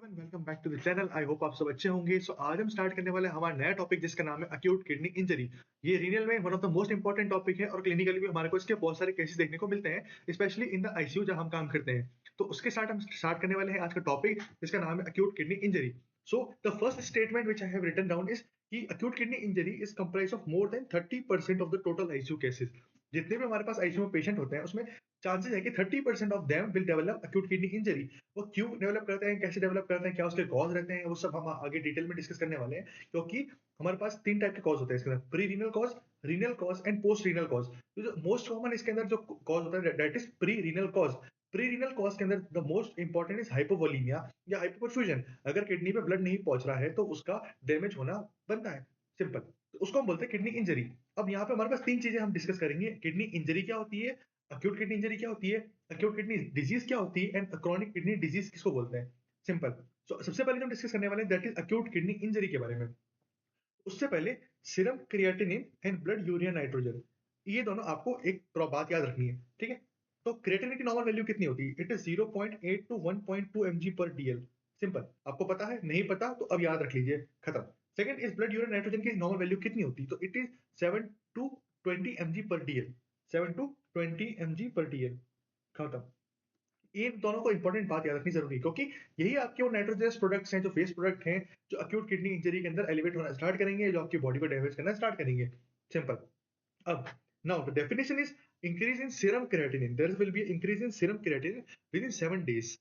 Everyone welcome back to the channel. I hope आप सब अच्छे होंगे। आज हम स्टार्ट करने वाले हैं हमारा नया टॉपिक जिसका नाम है अक्यूट किडनी इंजरी। ये रीनल में one of the most important topic है और क्लिनिकली भी हमारे को इसके बहुत सारे केसेस देखने को मिलते हैं, स्पेशली इन द आईसीयू जहां हम काम करते हैं। तो उसके साथ हम स्टार्ट करने वाले हैं आज का टॉपिक जिसका नाम है acute kidney injury. So the first statement which I have written down is कि acute kidney injury is comprise of more than 30% of the total ICU cases. जितने भी हमारे पास आईसीयू में पेशेंट होते हैं उसमें चांसेस है कि 30% of them will develop acute kidney injury. वो क्यों डेवलप करते हैं, कैसे डेवलप करते हैं, क्या उसके कॉज रहते हैं, वो सब हम आगे डिटेल में डिस्कस करने वाले हैं। क्योंकि हमारे पास 3 टाइप के कॉज होते हैं इसके अंदर, pre renal cause, renal cause and post renal cause. तो जो मोस्ट कॉमन इसके अंदर जो कॉज होता है that is pre renal cause. Pre renal cause के अंदर the most important is hypovolaemia या हाइपोपरफ्यूजन। अगर किडनी पे ब्लड नहीं पहुंच रहा है तो उसका डैमेज होना बनता है, सिंपल। तो उसको हम बोलते हैं किडनी इंजरी। अब यहाँ पे हमारे पास 3 चीजें हम डिस्कस करेंगे। किडनी इंजरी क्या होती है, अक्यूट किडनी इंजरी क्या होती है, अक्यूट किडनी डिजीज क्या होती है एंड क्रॉनिक किडनी डिजीज किसको बोलते हैं, सिंपल। सो सबसे पहले जो हम डिस्कस करने वाले हैं that is acute kidney injury के बारे में। उससे पहले serum creatinine and blood urea nitrogen, ये दोनों आपको एक बात याद रखनी है, ठीक है। तो क्रिएटिनिन की नॉर्मल वैल्यू कितनी होती है, इट इज 0.8 टू 1.2 mg पर डीएल। सिंपल, आपको पता है, नहीं पता तो अब याद रख लीजिए, खत्म। Second is blood urea nitrogen की नॉर्मल वैल्यू कितनी होती है, तो इट इज 7 टू 20 mg पर डीएल। 7 टू 20 mg पर डीएल, खत्म। ये दोनों को इंपॉर्टेंट बात याद रखनी जरूरी है, क्योंकि यही आपके वो नाइट्रोजनस प्रोडक्ट्स हैं, जो फेस प्रोडक्ट हैं, जो अक्यूट किडनी इंजरी के अंदर एलिवेट होना स्टार्ट करेंगे, जो आपकी बॉडी को डैमेज करना स्टार्ट करेंगे, सिंपल। अब now the definition is increase in serum creatinine. There will be increase in serum creatinine within 7 days.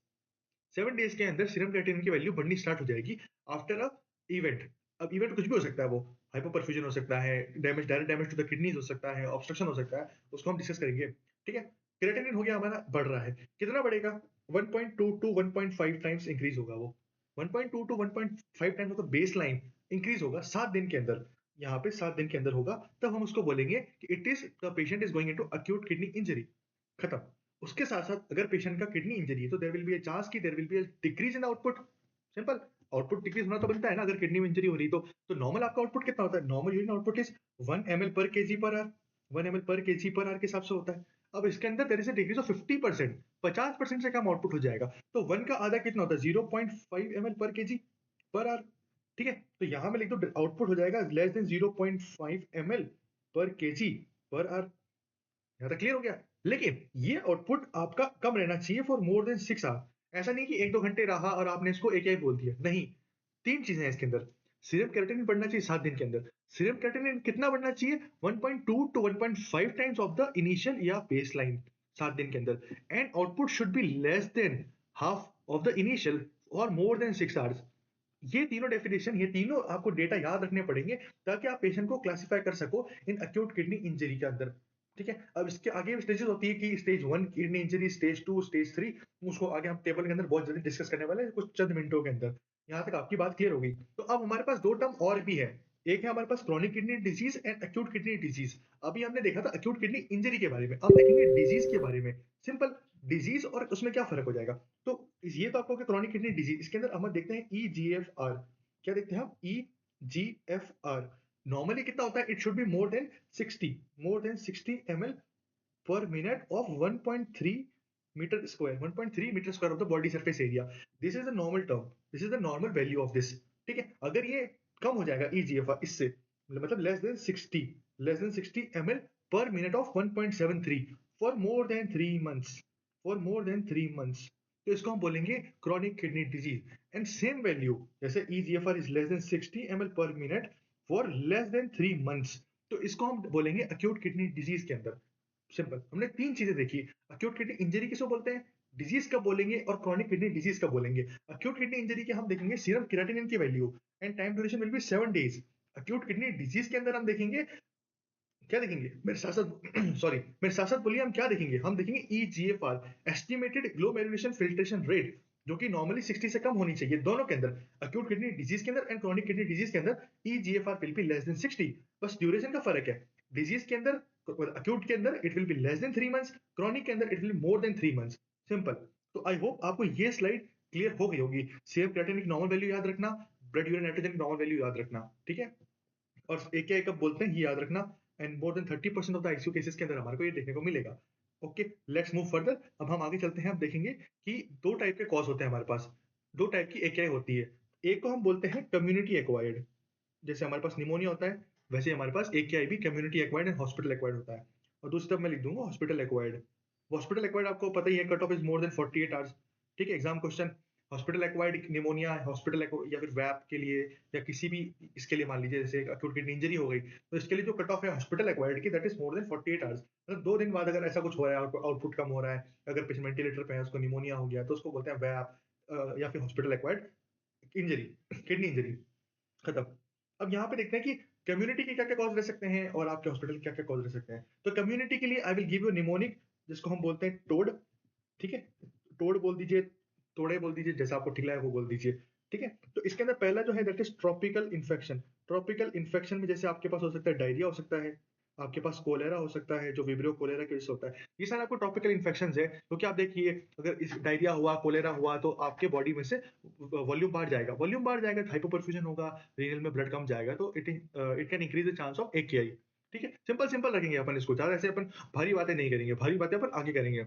7 days के अंदर सीरम क्रिएटिनिन की वैल्यू बढ़नी स्टार्ट हो जाएगी आफ्टर अ इवेंट। अब इवेंट कुछ भी हो सकता है, वो हाइपोपरफ्यूजन हो सकता है, damage, direct damage to the kidneys हो सकता है, ऑब्स्ट्रक्शन हो सकता है, उसको हम डिस्कस करेंगे, ठीक है। क्रिएटिनिन हो गया हमारा, बढ़ रहा है, कितना बढ़ेगा, 1.2 टू 1.5 टाइम्स इंक्रीज होगा वो। 1.2 टू 1.5 टाइम्स मतलब बेस लाइन इंक्रीज होगा 7 दिन के अंदर। यहाँ पे 7 दिन के अंदर होगा, तब हम उसको बोलेंगे कि it is the patient is going into acute kidney injury, खत्म। उसके साथ-साथ अगर पेशेंट का किडनी इंजरी है तो there will be a chance कि there will be a decrease in output, simple. Output decrease होना तो बनता है ना अगर किडनी में इंजरी हो रही है तो नॉर्मल आपका आउटपुट कितना होता है, normal urine output is 1 ml per KG per hour, 1 ml per KG per hour के हिसाब से होता है। अब इसके अंदर there is a decrease of 50%, 50% से कम आउटपुट हो जाएगा। तो 1 का आधा कितना होता है, 0.5 ml per KG per our, ठीक है। तो यहाँ मैं लिख दो आउटपुट हो जाएगा less than 0.5 ml per KG per our. यहाँ तक क्लियर हो गया। लेकिन ये आउटपुट आपका कम रहना चाहिए फॉर मोर देन 6 आवर। ऐसा नहीं कि 1-2 घंटे रहा और आपने इसको एक बोल दिया, नहीं। 3 चीजें हैं इसके अंदर। सीरम क्रिएटिनिन बढ़ना चाहिए 7 दिन के अंदर। सीरम क्रिएटिनिन कितना बढ़ना चाहिए, 1.2 to 1.5 times of the initial या बेसलाइन 7 दिन के अंदर। And output should be less than half of the initial और मोर देन 6 आवर्स। ये तीनों डेफिनेशन, ये तीनों आपको डेटा याद रखने पड़ेंगे ताकि आप पेशेंट को क्लासिफाई कर सको इन अक्यूट किडनी इंजरी के अंदर, ठीक है। अब इसके आगे स्टेजेस होती है कि stage 1 kidney injury, stage 2, stage 3, उसको आगे हम टेबल के अंदर बहुत जल्दी डिस्कस करने वाले हैं कुछ चंद मिनटों के अंदर। यहाँ तक आपकी बात क्लियर हो गई। तो अब हमारे पास 2 टर्म और भी है। एक है हमारे पास chronic kidney disease and acute kidney disease. अभी हमने देखा था अक्यूट किडनी इंजरी के बारे में, अब देखेंगे डिजीज के बारे में, सिंपल। डिजीज और उसमें क्या फर्क हो जाएगा। तो ये तो आपको क्रॉनिक किडनी डिजीज, इसके अंदर हम देखते हैं ईजीएफआर। क्या देखते हैं हम, ईजीएफआर। नॉर्मली कितना होता है, it should be more than 60, more than 60 ml per minute of 1.3 meter square, 1.3 meter square of the body surface area. This is the normal term, this is the normal value of this, ठीक है। अगर ये कम हो जाएगा EGFR इससे, मतलब less than 60, less than 60 ml per minute of 1.73 for more than 3 months, for more than 3 months, तो इसको हम बोलेंगे chronic kidney disease. And same value जैसे eGFR is less than 60 ml per minute for less than 3 months, तो इसको हम बोलेंगे acute kidney disease के अंदर, सिंपल। हमने 3 चीजें देखी। अक्यूट किडनी इंजरी किसको बोलते हैं, डिजीज कब बोलेंगे, और क्रॉनिक किडनी डिजीज कब बोलेंगे। अक्यूट किडनी इंजरी के हम देखेंगे सीरम क्रिएटिनिन की value and time duration will be 7 days. Acute kidney disease के अंदर हम देखेंगे, क्या देखेंगे, मेरे साथ साथ सॉरी, मेरे साथ साथ बोलिए, हम क्या देखेंगे, हम देखेंगे ईजीएफआर, एस्टिमेटेड ग्लोमेरुलेशन फिल्ट्रेशन रेट, जो कि नॉर्मली 60 से कम होनी चाहिए दोनों के अंदर, अक्यूट किडनी डिजीज के अंदर एंड क्रॉनिक किडनी डिजीज के अंदर। EGFR will be less than 60, बस ड्यूरेशन का फर्क है। डिजीज के अंदर, अक्यूट के अंदर it will be less than 3 months, chronic के अंदर it will be more than 3 months, simple. तो आई होप आपको ये स्लाइड क्लियर हो गई होगी। सेम क्रिएटिनिन की नॉर्मल वैल्यू याद रखना, ब्लड यूरिन नाइट्रोजन की नॉर्मल वैल्यू याद रखना, ठीक है। और एक क्या कब बोलते हैं ये याद रखना। And more than 30% of the ICU cases के अंदर हमारे को ये देखने को मिलेगा। Okay, let's move further. अब हम आगे चलते हैं, अब देखेंगे कि 2 टाइप के कॉज होते हैं हमारे पास। दो टाइप की एकेआई होती है। एक को हम बोलते हैं कम्युनिटी एक्वायर्ड, जैसे हमारे पास निमोनिया होता है, वैसे हमारे पास एकेआई भी community acquired and hospital acquired होता है। और दूसरी तरफ मैं लिख दूंगा हॉस्पिटल एक्वायर्ड। हॉस्पिटल एक्वायर्ड आपको पता ही है, cut off is more then 48 hours. ठीक है, exam question. Hospital acquired pneumonia, hospital या फिर वैप के लिए, या किसी भी इसके लिए, मान लीजिए जैसे अक्यूट किडनी इंजरी हो गई, तो इसके लिए जो कट ऑफ है हॉस्पिटल एक्वायर्ड की, that is more then 48 hours. मतलब 2 दिन बाद अगर ऐसा कुछ हो रहा है, आउटपुट कम हो रहा है, अगर पेशेंट वेंटिलेटर पे है, उसको निमोनिया हो गया, तो उसको बोलते हैं वैप या फिर hospital acquired injury, kidney injury. खत्म। अब यहाँ पे देखते हैं कि कम्युनिटी के क्या-क्या कॉज़ रह सकते हैं और आपके हॉस्पिटल के क्या-क्या कॉज़ रह सकते हैं। तो कम्युनिटी के लिए I will give you mnemonic, जिसको हम बोलते हैं टोड, ठीक है? टोड बोल दीजिए, तोड़े बोल दीजिए, जैसा आपको ठीक लगे वो बोल दीजिए, ठीक है? तो इसके अंदर पहला जो है that is tropical infection. Tropical infection में जैसे आपके पास हो सकता है डायरिया हो सकता है, आपके पास कोलेरा हो सकता है, जो विब्रियो कोलेरा की वजह से होता है। ये सारे आपको ट्रॉपिकल इन्फेक्शंस है, क्योंकि आप देखिए, अगर इस डायरिया हुआ, कोलेरा हुआ, तो आपके बॉडी में से वॉल्यूम बढ़ जाएगा। वॉल्यूम बढ़ जाएगा तो हाइपोपरफ्यूजन होगा, रीनल में ब्लड कम जाएगा, तो it can increase the chance of एकेआई। ठीक है? सिंपल सिंपल रखेंगे अपन इसको, ज़्यादा ऐसे अपन भारी बातें नहीं करेंगे, भारी बातें अपन आगे करेंगे।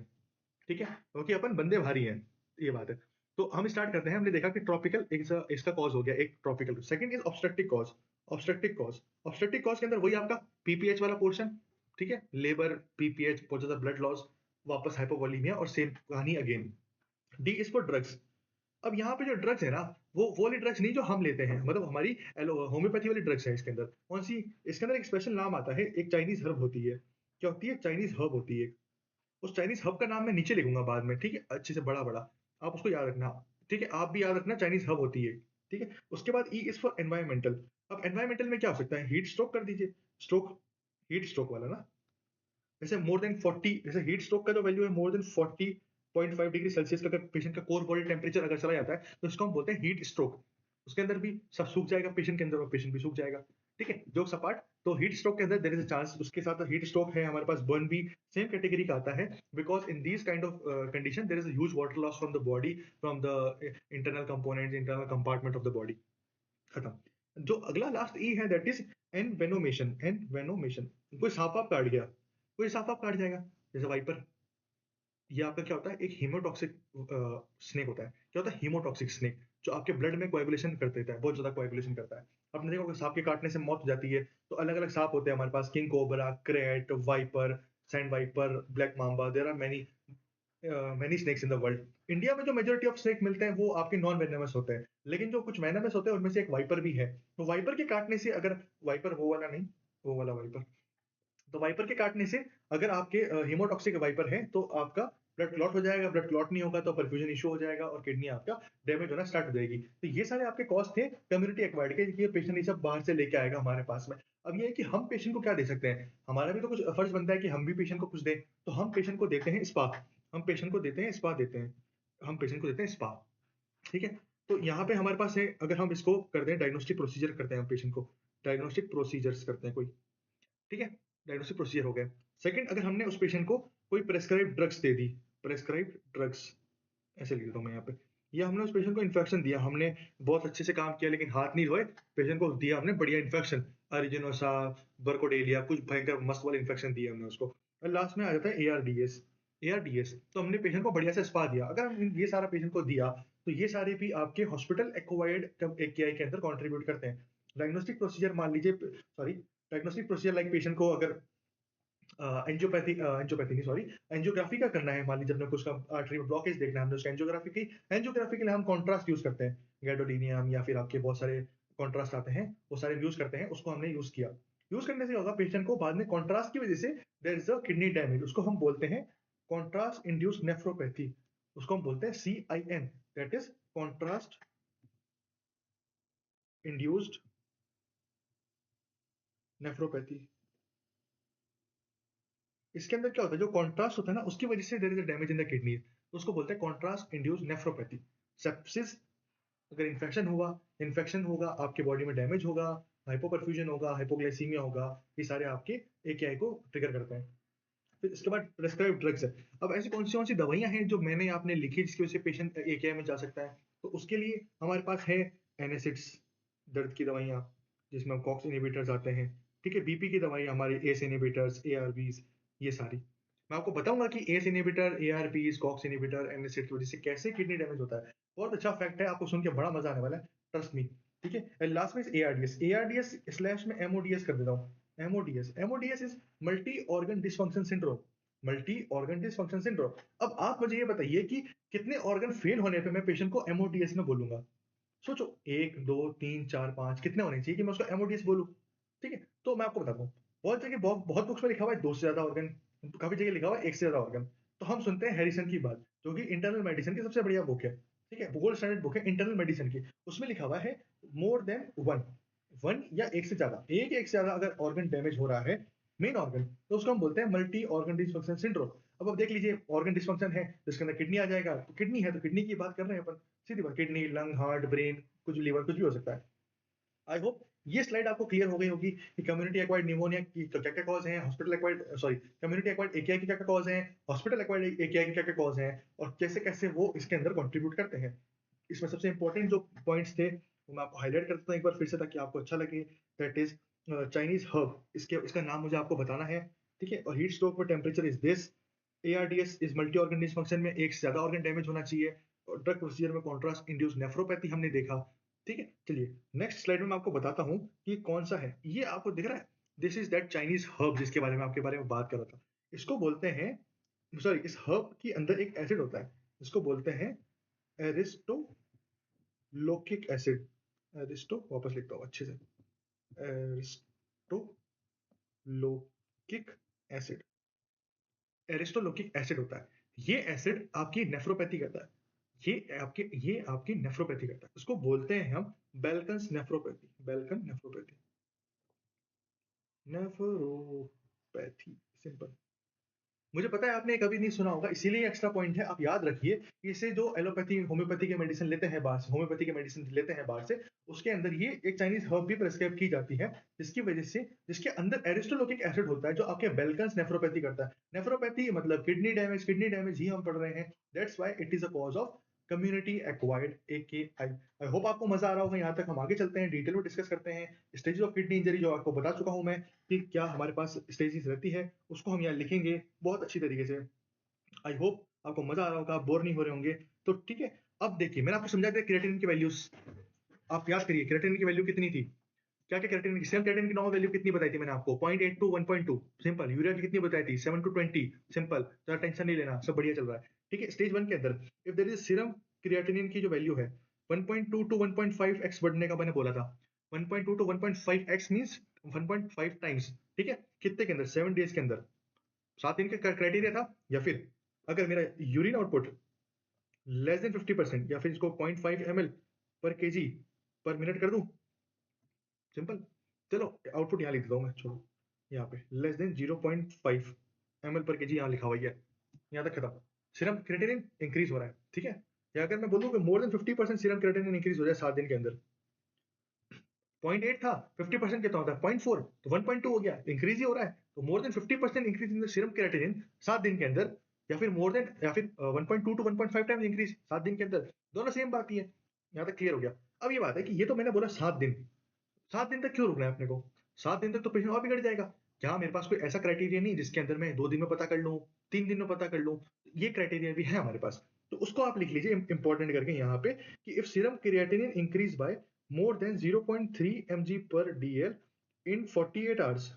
ठीक है? क्योंकि अपन बंदे भारी हैं, ये बात है। तो हम स्टार्ट करते हैं। हमने देखा कि ट्रॉपिकल इसका कॉज़ हो गया एक tropical. Second is obstructive cause. Obstructive cause, obstructive cause के अंदर वही आपका पीपीएच वाला पोर्शन, ठीक है? लेबर, पीपीएच, बहुत ज़्यादा ब्लड लॉस, वापस हाइपोवोलीमिया और सेम कहानी again. D is for drugs. अब यहाँ पे जो ड्रग्स है ना, वो वाली ड्रग्स नहीं जो हम लेते हैं, मतलब हमारी होम्योपैथी वाली ड्रग्स है इसके अंदर। कौन सी? इसके अंदर एक स्पेशल नाम आता है, एक चाइनीज़ हर्ब होती है। क्या होती है? चाइनीज़ हर्ब होती है। उस चाइनीज़ हब का नाम मैं नीचे लिखूँगा बाद में, ठीक है? अच्छे से बड़ा-बड़ा, आप उसको याद रखना, ठीक है? आप भी याद रखना, चाइनीज़ हब होती है, ठीक है? उसके बाद ई इज़ फॉर एनवायरमेंटल। अब एनवायरमेंटल में क्या हो सकता है? हीट स्ट्रोक कर दीजिए, स्ट्रोक, हीट स्ट्रोक वाला ना, जैसे मोर देन 40, जैसे हीट स्ट्रोक का जो वैल्यू है मोर देन 40.5 डिग्री सेल्सियस का, अगर पेशेंट का कोर बॉडी टेम्परेचर अगर चला जाता है, तो इसको हम बोलते हैं हीट स्ट्रोक। उसके अंदर भी सब सूख जाएगा पेशेंट के अंदर, और पेशेंट भी सूख जाएगा, ठीक है? जोक्स अपार्ट, तो हीट स्ट्रोक के अंदर देयर इज़ अ चांस। उसके साथ हीट स्ट्रोक है हमारे पास, बर्न भी सेम कैटेगरी का आता है, because in these kind of condition there is a huge water loss from the body, from the internal components, internal compartment of the body. खत्म। जो अगला लास्ट ई है दैट इज़ एनवेनोमेशन। एनवेनोमेशन, कोई साँप वाप काट गया, कोई साँप वाप काट जाएगा, जैसे वाइपर। ये आपका क्या होता है, एक हीमोटॉक्सिक स्नेक होता है। क्या होता है? हीमोटॉक्सिक स्नेक, जो आपके ब्लड में कोएगुलेशन कर देता है, बहुत ज़्यादा कोएगुलेशन करता है। आपने देखा होगा सांप के काटने से मौत हो जाती है, तो अलग-अलग सांप होते हैं हमारे पास, king cobra, krait, viper, sand viper, black mamba, there are many snakes in the world. India में जो मेजॉरिटी ऑफ स्नेक मिलते हैं वो आपके नॉन वेनमस होते हैं, लेकिन जो कुछ वेनमस होते हैं उनमें से एक वाइपर भी है। तो वाइपर के काटने से, अगर वाइपर वो वाला नहीं, वो वाला वाइपर, तो वाइपर के काटने से अगर आपके हीमोटॉक्सिक वाइपर है, तो आपका ब्लड क्लॉट हो जाएगा, ब्लड क्लॉट नहीं होगा तो परफ्यूजन इशू हो जाएगा और किडनी आपका डैमेज होना स्टार्ट हो जाएगी। तो ये सारे आपके कॉस्ट थे कम्युनिटी एक्वायर्ड के, कि पेशेंट ये सब बाहर से लेके आएगा हमारे पास में। अब ये है कि हम पेशेंट को क्या दे सकते हैं, हमारा भी तो कुछ फर्ज बनता है कि हम भी पेशेंट को कुछ दें। तो हम पेशेंट को देते हैं स्पा, हम पेशेंट को देते हैं स्पा देते हैं, हम पेशेंट को देते हैं स्पा, ठीक है? तो यहाँ पे हमारे पास है, अगर हम इसको करते हैं डायग्नोस्टिक प्रोसीजर करते हैं हम पेशेंट को, डायग्नोस्टिक प्रोसीजर्स करते हैं कोई, ठीक है? डायग्नोस्टिक प्रोसीजर हो गया। सेकंड, अगर हमने उस पेशेंट को कोई prescribed drugs they the, prescribed drugs, ऐसे लिख देता हूँ मैं यहाँ पे, या हमने उस पेशेंट को इन्फेक्शन दिया, हमने बहुत अच्छे से काम किया लेकिन हाथ नहीं धोए, पेशेंट को दिया हमने बढ़िया इन्फेक्शन, अरिजिनोसा, बर्कोडेलिया, कुछ भयंकर मस्त वाला इन्फेक्शन दिया हमने उसको, और लास्ट में आ जाता है एआरडीएस। एआरडीएस, तो हमने पेशेंट को बढ़िया से स्पा दिया। अगर हम ये सारा पेशेंट को दिया, तो ये सारे भी आपके हॉस्पिटल एक्वायर्ड एकेआई के अंदर कंट्रीब्यूट करते हैं। डायग्नोस्टिक प्रोसीजर मान लीजिए, sorry, diagnostic procedure like patient को अगर एंजियोपैथी नहीं, सॉरी, एंजियोग्राफी का करना है, मान लीजिए अपने को उसका आर्टरी में ब्लॉकेज देखना है, हमने उसका एंजियोग्राफी की। एंजियोग्राफी के लिए हम कॉन्ट्रास्ट यूज करते हैं, गैडोलिनियम या फिर आपके बहुत सारे कॉन्ट्रास्ट आते हैं, वो सारे यूज करते हैं, उसको हमने यूज किया। यूज करने से क्या होगा, पेशेंट को बाद में कॉन्ट्रास्ट की वजह से there is a kidney damage, उसको हम बोलते हैं कॉन्ट्रास्ट इंड्यूस्ड नेफ्रोपैथी, उसको हम बोलते हैं CIN, that is contrast induced nephropathy. इसके अंदर क्या होता है, जो कॉन्ट्रास्ट होता है ना, उसकी वजह से there is a damage in the kidney, तो उसको बोलते हैं कॉन्ट्रास्ट इंड्यूस्ड नेफ्रोपैथी। सेप्सिस, अगर इन्फेक्शन होगा, आपके बॉडी में डैमेज होगा, हाइपोपरफ्यूजन होगा, हाइपोग्लाइसीमिया होगा, ये सारे आपके एकेआई को ट्रिगर करते हैं। फिर इसके बाद प्रेस्क्राइब ड्रग्स है। अब ऐसी कौन सी दवाइयां हैं जो मैंने आपने लिखी जिसकी वजह से पेशेंट एकेआई में जा सकता है, तो उसके लिए हमारे पास है एनासिड्स, दर्द की दवाइयाँ, जिसमें कॉक्स इनहिबिटर्स आते हैं, ठीक है? बीपी की दवाइयाँ हमारी एस इनहिबिटर्स, एआरबीज, ये सारी। मैं आपको बताऊंगा कि ACE inhibitor, ARBs, COX inhibitor, NSAID की वजह से कैसे किडनी डैमेज होता है। बहुत अच्छा फैक्ट है, आपको सुन के बड़ा मजा आने वाला है, ट्रस्ट मी। ठीक है, एंड लास्ट में एआरडीएस, एआरडीएस स्लैश में एमओडीएस कर देता हूँ। MODS, MODS is multi organ dysfunction syndrome, multi organ dysfunction syndrome. अब आप मुझे ये बताइए कि कितने ऑर्गन फेल होने पे मैं पेशेंट को एमओडीएस में बोलूंगा। सोचो, 1 2 3 4 5 कितने होने चाहिए कि मैं उसको एमओडीएस बोलूं। ठीक है, तो मैं आपको बताता हूँ, बहुत जगह बहुत बुक्स में लिखा हुआ है 2 से ज्यादा ऑर्गन, काफी जगह लिखा हुआ है 1 से ज्यादा ऑर्गन। तो हम सुनते हैं हैरिसन की बात, जो कि इंटरनल मेडिसिन की सबसे बढ़िया बुक है। ठीक है, गोल्ड स्टैंडर्ड बुक है इंटरनल मेडिसिन की। उसमें लिखा हुआ है मोर देन वन, वन या एक से ज्यादा, एक से ज्यादा अगर ऑर्गन डैमेज हो रहा है, मेन ऑर्गन, तो उसको हम बोलते हैं मल्टी ऑर्गन डिसफंक्शन सिंड्रोम। अब देख लीजिए, ऑर्गन डिसफंक्शन है जिसके अंदर किडनी आ जाएगा, तो किडनी है तो किडनी की बात कर रहे हैं अपन, सीधी बात, किडनी, लंग, हार्ट, ब्रेन, कुछ लीवर, कुछ भी हो सकता है। आई होप ये स्लाइड आपको क्लियर हो गई होगी कि कम्युनिटी एक्वायर्ड निमोनिया की क्या क्या कॉज हैं, hospital acquired, sorry, community acquired AKI की क्या क्या कॉज हैं, हॉस्पिटल एक्वायर्ड एकीआई की क्या क्या कॉज हैं, और कैसे कैसे वो इसके अंदर कंट्रीब्यूट करते हैं। इसमें सबसे इंपॉर्टेंट जो पॉइंट्स थे वो मैं आपको हाईलाइट करता हूँ एक बार फिर से, ताकि आपको अच्छा लगे। दैट इज चाइनीज हर्ब, इसके इसका नाम मुझे आपको बताना है। ठीक है, और हीट स्ट्रोक में temperature is this, ARDS is multi organ dysfunction में एक से ज्यादा ऑर्गन डैमेज होना चाहिए, और ड्रग प्रोसीजर में कॉन्ट्रास्ट इंड्यूस नेफ्रोपैथी हमने देखा। ठीक है, चलिए नेक्स्ट स्लाइड में मैं आपको बताता हूँ कि कौन सा है, ये आपको दिख रहा है, this is that Chinese herb जिसके बारे में आपके बारे में बात कर रहा था। इसको बोलते हैं, सॉरी, इस हर्ब के अंदर एक एसिड होता है, इसको बोलते हैं एरिस्टोलोकिक एसिड। एरिस्टो, वापस लिखता हूँ अच्छे से, एरिस्टोलोकिक एसिड, एरिस्टोलोकिक एसिड होता है। ये एसिड आपकी नेफ्रोपैथी करता है, ये आपकी नेफ्रोपैथी करता है, उसको बोलते हैं हम Balkans nephropathy, Balkan nephropathy, nephropathy, simple. मुझे पता है आपने कभी नहीं सुना होगा, इसीलिए एक्स्ट्रा पॉइंट है, आप याद रखिए। इसे जो एलोपैथी होम्योपैथी के मेडिसिन लेते हैं बाहर से, होम्योपैथी के मेडिसिन लेते हैं बाहर से, उसके अंदर ये एक चाइनीज हर्ब भी प्रेस्क्राइब की जाती है, जिसकी वजह से, जिसके अंदर एरिस्टोलोकिक एसिड होता है, जो आपके बेलकन्स नेफ्रोपैथी करता है। नेफ्रोपैथी मतलब किडनी डैमेज ही हम पढ़ रहे हैं। That's why it is a cause of community acquired एकेआई। I hope आपको मजा आ रहा होगा। यहाँ तक हम आगे चलते हैं, डिटेल में डिस्कस करते हैं स्टेजेस ऑफ किडनी इंजरी, जो आपको बता चुका हूं मैं कि क्या हमारे पास स्टेजेस रहती है, उसको हम यहाँ लिखेंगे बहुत अच्छी तरीके से। आई होप आपको मजा आ रहा होगा, आप बोर नहीं हो रहे होंगे। तो ठीक है, अब देखिए मैंने आपको समझा दिया क्रिएटिनिन की वैल्यूज। आप याद करिए क्रिएटिनिन की वैल्यू कितनी थी, क्या क्या क्रिएटिनिन की, सेम क्रिएटिनिन की नॉर्मल वैल्यू कितनी बताई थी मैंने आपको, 0.8 टू 1.2, सिंपल। यूरिया की कितनी बताई थी, 7 टू 20, सिंपल। ज्यादा टेंशन नहीं लेना, सब बढ़िया चल रहा है। ठीक है, स्टेज 1 के अंदर if there is serum creatinine की जो वैल्यू है 1.2 टू 1.5x बढ़ने का मैंने बोला था। 1.2 टू 1.5x मींस 1.5 टाइम्स। ठीक है, कितने के अंदर, 7 डेज के अंदर, 7 दिन का क्राइटेरिया था। या फिर अगर मेरा यूरिन आउटपुट लेस देन 50%, या फिर इसको 0.5 ml per KG per minute कर दूं, सिंपल। चलो आउटपुट यहाँ लिख देता हूँ मैं, छोड़ो, यहाँ पे less than 0.5 ml per KG यहाँ लिखा हुआ है, यहाँ तक खत्म। सीरम क्रिएटिनिन इंक्रीज हो रहा है। ठीक है, या अगर मैं बोलूँ कि मोर देन 50% सीरम क्रिएटिनिन इंक्रीज हो जाए 7 दिन के अंदर, 0.8 था, 50% कितना होता है, 0.4, तो 1.2 हो गया, इंक्रीज ही हो रहा है। तो मोर than 50% increase in the serum creatinine 7 दिन के अंदर, या फिर मोर देन, या फिर 1.2 टू 1.5 टाइम्स इंक्रीज 7 दिन के अंदर, दोनों सेम बात ही है। यहाँ तक क्लियर हो गया। अब ये बात है कि ये तो मैंने बोला 7 दिन, 7 दिन तक क्यों रुकना है अपने को, 7 दिन तक तो पेशेंट और बिगड़ जाएगा। क्या मेरे पास कोई ऐसा क्राइटेरिया नहीं जिसके अंदर मैं 2 दिन में पता कर लूँ, 3 दिन में पता कर लूँ, ये क्राइटेरिया भी है हमारे पास। तो उसको आप लिख लीजिए इंपॉर्टेंट करके यहाँ पे, कि if serum creatinine increase by more than 0.3 mg per dl in 48 hours,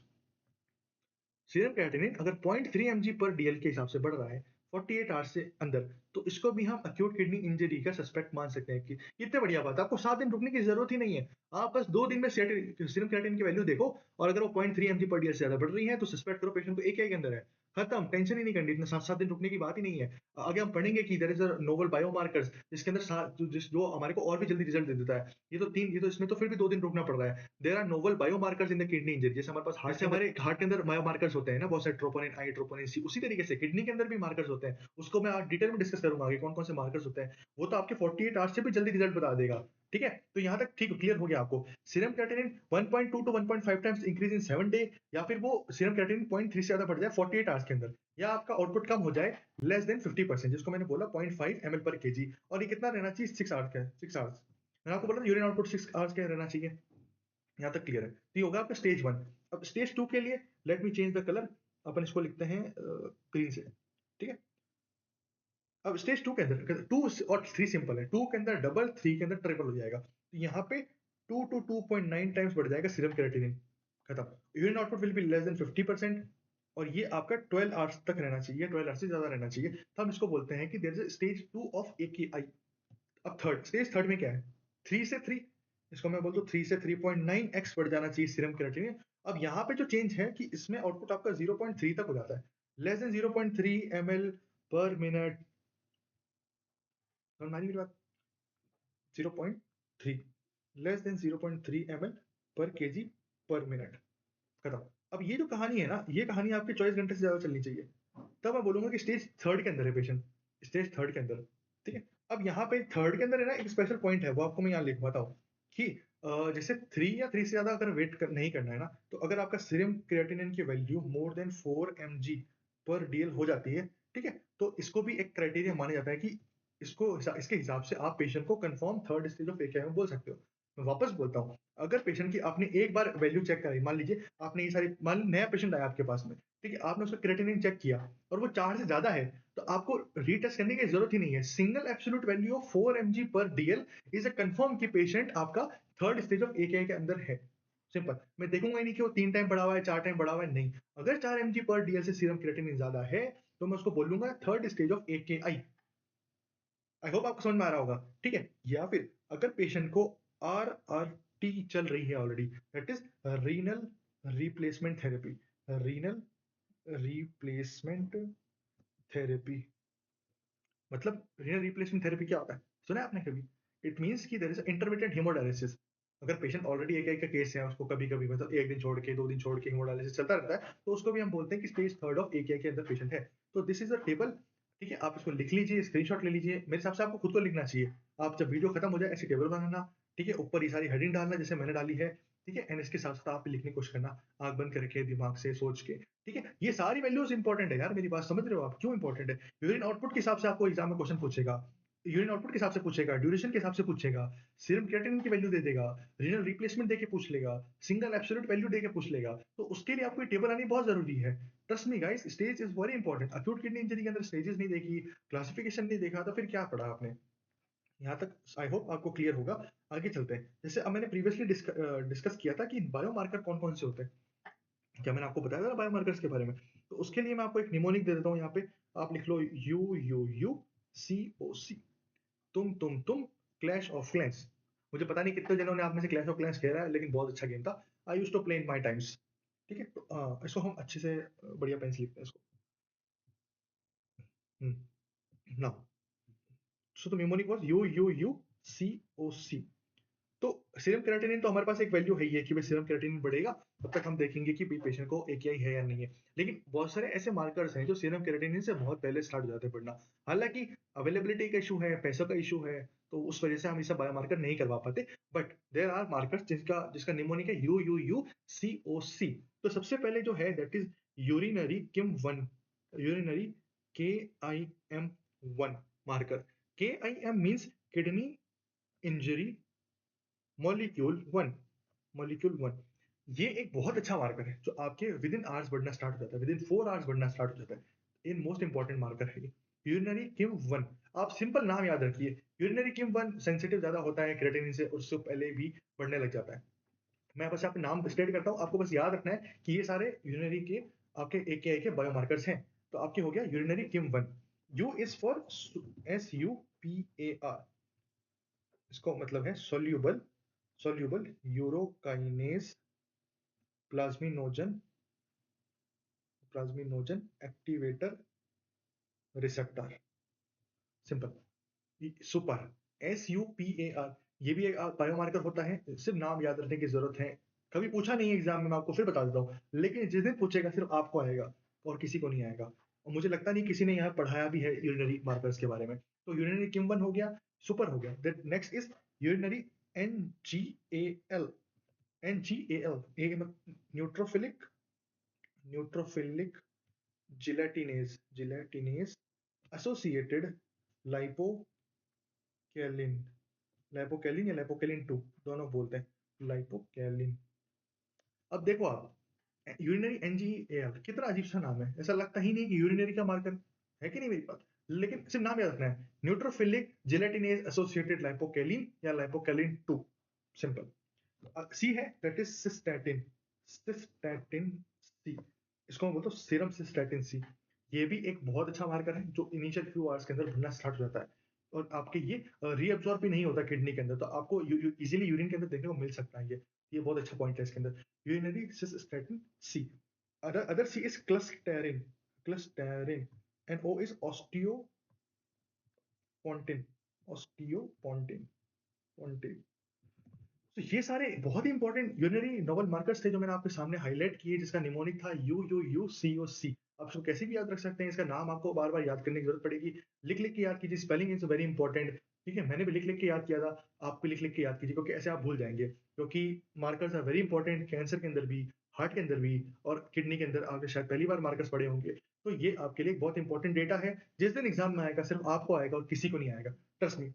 serum creatinine अगर 0.3 mg पर डीएल के हिसाब से बढ़ रहा है 48 आवर्स से अंदर, तो इसको भी हम अक्यूट किडनी इंजरी का सस्पेक्ट मान सकते हैं। कि कितने बढ़िया बात है, आपको 7 दिन रुकने की जरूरत ही नहीं है। आप बस 2 दिन में सीरम क्रिएटिनिन की वैल्यू देखो, और अगर वो 0.3 mg पर डीएल से ज्यादा बढ़ रही है, तो सस्पेक्ट करो पेशेंट को एक के अंदर है, खत्म, टेंशन ही नहीं करनी, इतना 7 दिन रुकने की बात ही नहीं है। आगे हम पढ़ेंगे कि there is a novel biomarkers, जिसके अंदर जो हमारे को और भी जल्दी रिजल्ट दे देता है। ये तो इसमें तो फिर भी 2 दिन रुकना पड़ रहा है। There are novel biomarkers in the kidney injury, जैसे हमारे पास हार्ट से, हमारे हार्ट के अंदर बायोमार्कर्स होते हैं ना बहुत सारे, ट्रोपोनिन आई, ट्रोपोनिन सी, उसी तरीके से किडनी के अंदर भी मार्कर्स होते हैं। उसको मैं आज डिटेल में डिस्कस करूंगा आगे कौन कौन से मार्कर्स होते हैं। वो तो आपके 48 आवर्स से भी जल्दी रिजल्ट बता देगा। ठीक है, तो यहाँ तक ठीक क्लियर हो गया आपको। Serum creatinine 1.2 to 1.5 times increase in 7 day, या फिर वो सीरम क्रिएटिनिन 0.3 से ज्यादा बढ़ जाए 48 आवर्स के अंदर, या आपका आउटपुट कम हो जाए लेस देन 50%, जिसको मैंने बोला 0.5 ml पर केजी। और ये कितना रहना चाहिए, 6 आवर्स का, 6 आवर्स। मैंने आपको बोला यूरिन आउटपुट 6 आवर्स का रहना चाहिए। यहाँ तक क्लियर है, तो ये होगा आपका स्टेज 1। अब स्टेज 2 के लिए let me change the colour, अपन इसको लिखते हैं ग्रीन से। ठीक है, अब स्टेज 2 के अंदर 2 और 3 सिंपल है, 2 के अंदर डबल, 3 के अंदर ट्रिपल हो जाएगा। तो यहाँ पे 2 टू 2.9 टाइम्स बढ़ जाएगा सीरम क्रिएटिनिन, खत्म। Urine output will be less then 50% और ये आपका 12 आवर्स तक रहना चाहिए, 12 आवर्स से ज्यादा रहना चाहिए। तो हम इसको बोलते हैं कि there is stage 2 of AKI। अब स्टेज थर्ड में क्या है, 3 से 3, इसको मैं बोल दूं 3 से 3.9x बढ़ जाना चाहिए सीरम क्रिएटिनिन। अब यहाँ पे जो चेंज है कि इसमें आउटपुट आपका 0.3 तक हो जाता है, less then 0.3 ml per minute. समझ मेरी बात, 0.3 लेस देन 0.3 ml पर kg पर मिनट, खत्म। अब ये जो कहानी है ना, ये कहानी आपके 24 घंटे से ज्यादा चलनी चाहिए। तब मैं बोलूंगा कि स्टेज थर्ड के अंदर है पेशेंट, स्टेज थर्ड के अंदर, ठीक है। अब यहाँ पे थर्ड के अंदर है ना एक स्पेशल पॉइंट है, वो आपको मैं यहाँ लिख बताऊँ कि जैसे 3 या 3 से ज्यादा अगर नहीं करना है ना, तो अगर आपका सीरम क्रिएटिनिन की वैल्यू मोर देन 4 mg पर डीएल हो जाती है, ठीक है, तो इसको भी एक क्राइटेरिया माना जाता है कि इसके हिसाब से आप पेशेंट को कंफर्म थर्ड स्टेज ऑफ एकेआई में बोल सकते हो। मैं वापस बोलता हूँ, अगर पेशेंट की आपने एक बार वैल्यू चेक कराई, मान लीजिए आपने ये सारी, मान ली नया पेशेंट आया आपके पास में, ठीक है, आपने उसका क्रिएटिनिन चेक किया और वो 4 से ज्यादा है, तो आपको रीटेस्ट करने की जरूरत ही नहीं है। Single absolute value of 4 mg पर डीएल इज अ कंफर्म कि पेशेंट आपका थर्ड स्टेज ऑफ एकेआई के अंदर है। सिंपल, मैं देखूंगा ही नहीं कि वो 3 टाइम बढ़ा हुआ है, 4 टाइम बढ़ा हुआ है, नहीं। अगर 4 mg पर डीएल से सीरम क्रिएटिनिन ज्यादा है, तो मैं उसको बोलूंगा third stage of एकेआई। I hope आपको समझ में आ रहा होगा, ठीक है। या फिर अगर पेशेंट को RRT चल रही है already, that is renal replacement therapy, renal replacement therapy. मतलब रीनल रिप्लेसमेंट थेरेपी क्या होता है, सुना है आपने कभी? इट मींस कि देयर इज इंटरमिटेंट हीमोडायलिसिस। अगर पेशेंट ऑलरेडी एक का केस है, उसको कभी कभी मतलब एक दिन छोड़ के, 2 दिन छोड़ के हीमोडायलिसिस चलता रहता है, तो उसको भी हम बोलते हैं कि स्टेज थर्ड ऑफ एकेआई के अंदर पेशेंट है। तो दिस इज अ टेबल, ठीक है, आप इसको लिख लीजिए, स्क्रीनशॉट ले लीजिए। मेरे हिसाब से आपको खुद को लिखना चाहिए। आप जब वीडियो खत्म हो जाए ऐसी टेबल बनाना, ठीक है, ऊपर ये सारी हेडिंग डालना जैसे मैंने डाली है, ठीक है, एंड इसके साथ साथ आप लिखने की कोशिश करना, आंख बंद करके दिमाग से सोच के, ठीक है। ये सारी वैल्यूज इंपॉर्टेंट है यार, मेरी बात समझ रहे हो आप, क्यों इंपॉर्टेंट है? यूरिन आउटपुट के हिसाब से आपको एग्जाम में क्वेश्चन पूछेगा, यूरिन आउटपुट के हिसाब से पूछेगा, ड्यूरेशन के हिसाब से पूछेगा, सीरम क्रिएटिनिन की वैल्यू दे देगा, रीनल रिप्लेसमेंट देके पूछ लेगा, सिंगल एब्सोल्यूट वैल्यू देके पूछ लेगा। तो उसके लिए आपको ये टेबल आनी बहुत जरूरी है। Trust me guys, stage is very important. Acute kidney injury के अंदर स्टेजेस नहीं देखी, क्लासिफिकेशन नहीं देखा, तो फिर क्या पढ़ा आपने? यहाँ तक आई होप आपको क्लियर होगा। आगे चलते हैं। जैसे अब मैंने प्रीवियसली डिस्कस किया था कि बायोमार्कर कौन कौन से होते हैं, क्या मैंने आपको बताया था बायोमार्कर्स के बारे में? तो उसके लिए मैं आपको एक निमोनिक दे देता हूँ यहाँ पे, आप लिख लो UUUCOC, तुम क्लैश ऑफ क्लैंस। मुझे पता नहीं कितने जनों ने आप में से क्लैश ऑफ क्लैंस खेला है, लेकिन बहुत अच्छा गेम था। I used to play in my times, ठीक है। तो इसको हम अच्छे से बढ़िया पेन से लिखते हैं इसको। Now so the mnemonic was UUUCOC। तो सीरम क्रिएटिनिन तो हमारे पास एक वैल्यू है ही है कि भाई सीरम क्रिएटिनिन बढ़ेगा, तब तक हम देखेंगे कि पेशेंट को एकेआई है या नहीं है। लेकिन बहुत सारे ऐसे मार्कर्स हैं जो सीरम क्रिएटिनिन से बहुत पहले स्टार्ट हो जाते हैं बढ़ना। हालांकि अवेलेबिलिटी का इशू है, पैसों का इशू है, तो उस वजह से हम इसे बायोमार्कर नहीं करवा पाते। बट देयर आर मार्कर्स जिसका जिसका निमोनिक है UUUCOC। तो सबसे पहले जो है that is urinary Kim 1, urinary KIM1 marker. KIM means kidney injury molecule 1। ये एक बहुत अच्छा मार्कर है जो आपके विद इन आवर्स बढ़ना स्टार्ट हो जाता है, विद इन 4 आवर्स बढ़ना स्टार्ट हो जाता है। इन मोस्ट इंपॉर्टेंट मार्कर है ये यूरिनरी किम 1। आप सिंपल नाम याद रखिए, यूरिनरी किम 1 सेंसिटिव ज्यादा होता है क्रिएटिनिन से, उससे पहले भी बढ़ने लग जाता है। मैं बस आपके नाम स्टेट करता हूँ, आपको बस याद रखना है कि ये सारे यूरिनरी के आपके AKI के बायोमार्कर्स हैं। तो आपके हो गया urinary Kim 1। You is for SUPAR, इसको मतलब है soluble soluble urokinase plasminogen plasminogen activator receptor. Simple. Super, SUPAR, ये भी एक बायोमार्कर होता है, सिर्फ नाम याद रखने की जरूरत है। कभी पूछा नहीं है एग्जाम में, मैं आपको फिर बता देता हूँ, लेकिन जिस दिन पूछेगा सिर्फ आपको आएगा और किसी को नहीं आएगा। और मुझे लगता नहीं किसी ने यहाँ पढ़ाया भी है यूरिनरी मार्कर्स के बारे में। तो यूरिनरी किम 1 हो गया, सुपर हो गया। Next is urinary NGAL। NGAL a neutrophilic neutrophilic gelatinase associated lipocalin. Lipocalin या लाइपोकैलिन 2, दोनों बोलते हैं, लाइपोकैलिन। अब देखो आप, यूरिनरी NGAL कितना अजीब सा नाम है, ऐसा लगता ही नहीं कि यूरिनरी का मार्कर है कि नहीं मेरी बात? लेकिन सिर्फ नाम याद रखना है, न्यूट्रोफिलिक जेलेटिनेज एसोसिएटेड लाइपोकेलिन या लाइपोकेलिन 2, सिंपल। सी है दैट इज सिस्टैटिन, सिस्टैटिन सी, इसको मैं बोलता हूँ सीरम सिस्टैटिन सी। ये भी एक बहुत अच्छा मार्कर है जो इनिशियल फ्यू आवर्स के अंदर बनना स्टार्ट हो जाता है, और आपके ये रीअब्सॉर्ब भी नहीं होता किडनी के अंदर, तो आपको इजीली यूरिन के अंदर देखने को मिल सकता है। ये बहुत अच्छा पॉइंट है इसके अंदर, urinary cystatin C. Other C is clusterin, clusterin, and O is osteopontin, osteopontin, pontin. तो ये सारे बहुत ही इंपॉर्टेंट यूरिनरी नोबल मार्कर्स थे जो मैंने आपके सामने हाईलाइट किए, जिसका निमोनिक था UUUCOC। आप इसको कैसे भी याद रख सकते हैं, इसका नाम आपको बार बार याद करने की जरूरत पड़ेगी, लिख लिख के याद कीजिए, स्पेलिंग इज वेरी इंपॉर्टेंट। ठीक है, मैंने भी लिख लिख के याद किया था, आप भी लिख लिख के याद कीजिए, क्योंकि ऐसे आप भूल जाएंगे, क्योंकि markers are very important cancer के अंदर भी, हार्ट के अंदर भी, और किडनी के अंदर आपने शायद पहली बार मार्कर्स पढ़े होंगे। तो ये आपके लिए बहुत इंपॉर्टेंट डेटा है, जिस दिन एग्जाम में आएगा सिर्फ आपको आएगा और किसी को नहीं आएगा, ट्रस्ट मी।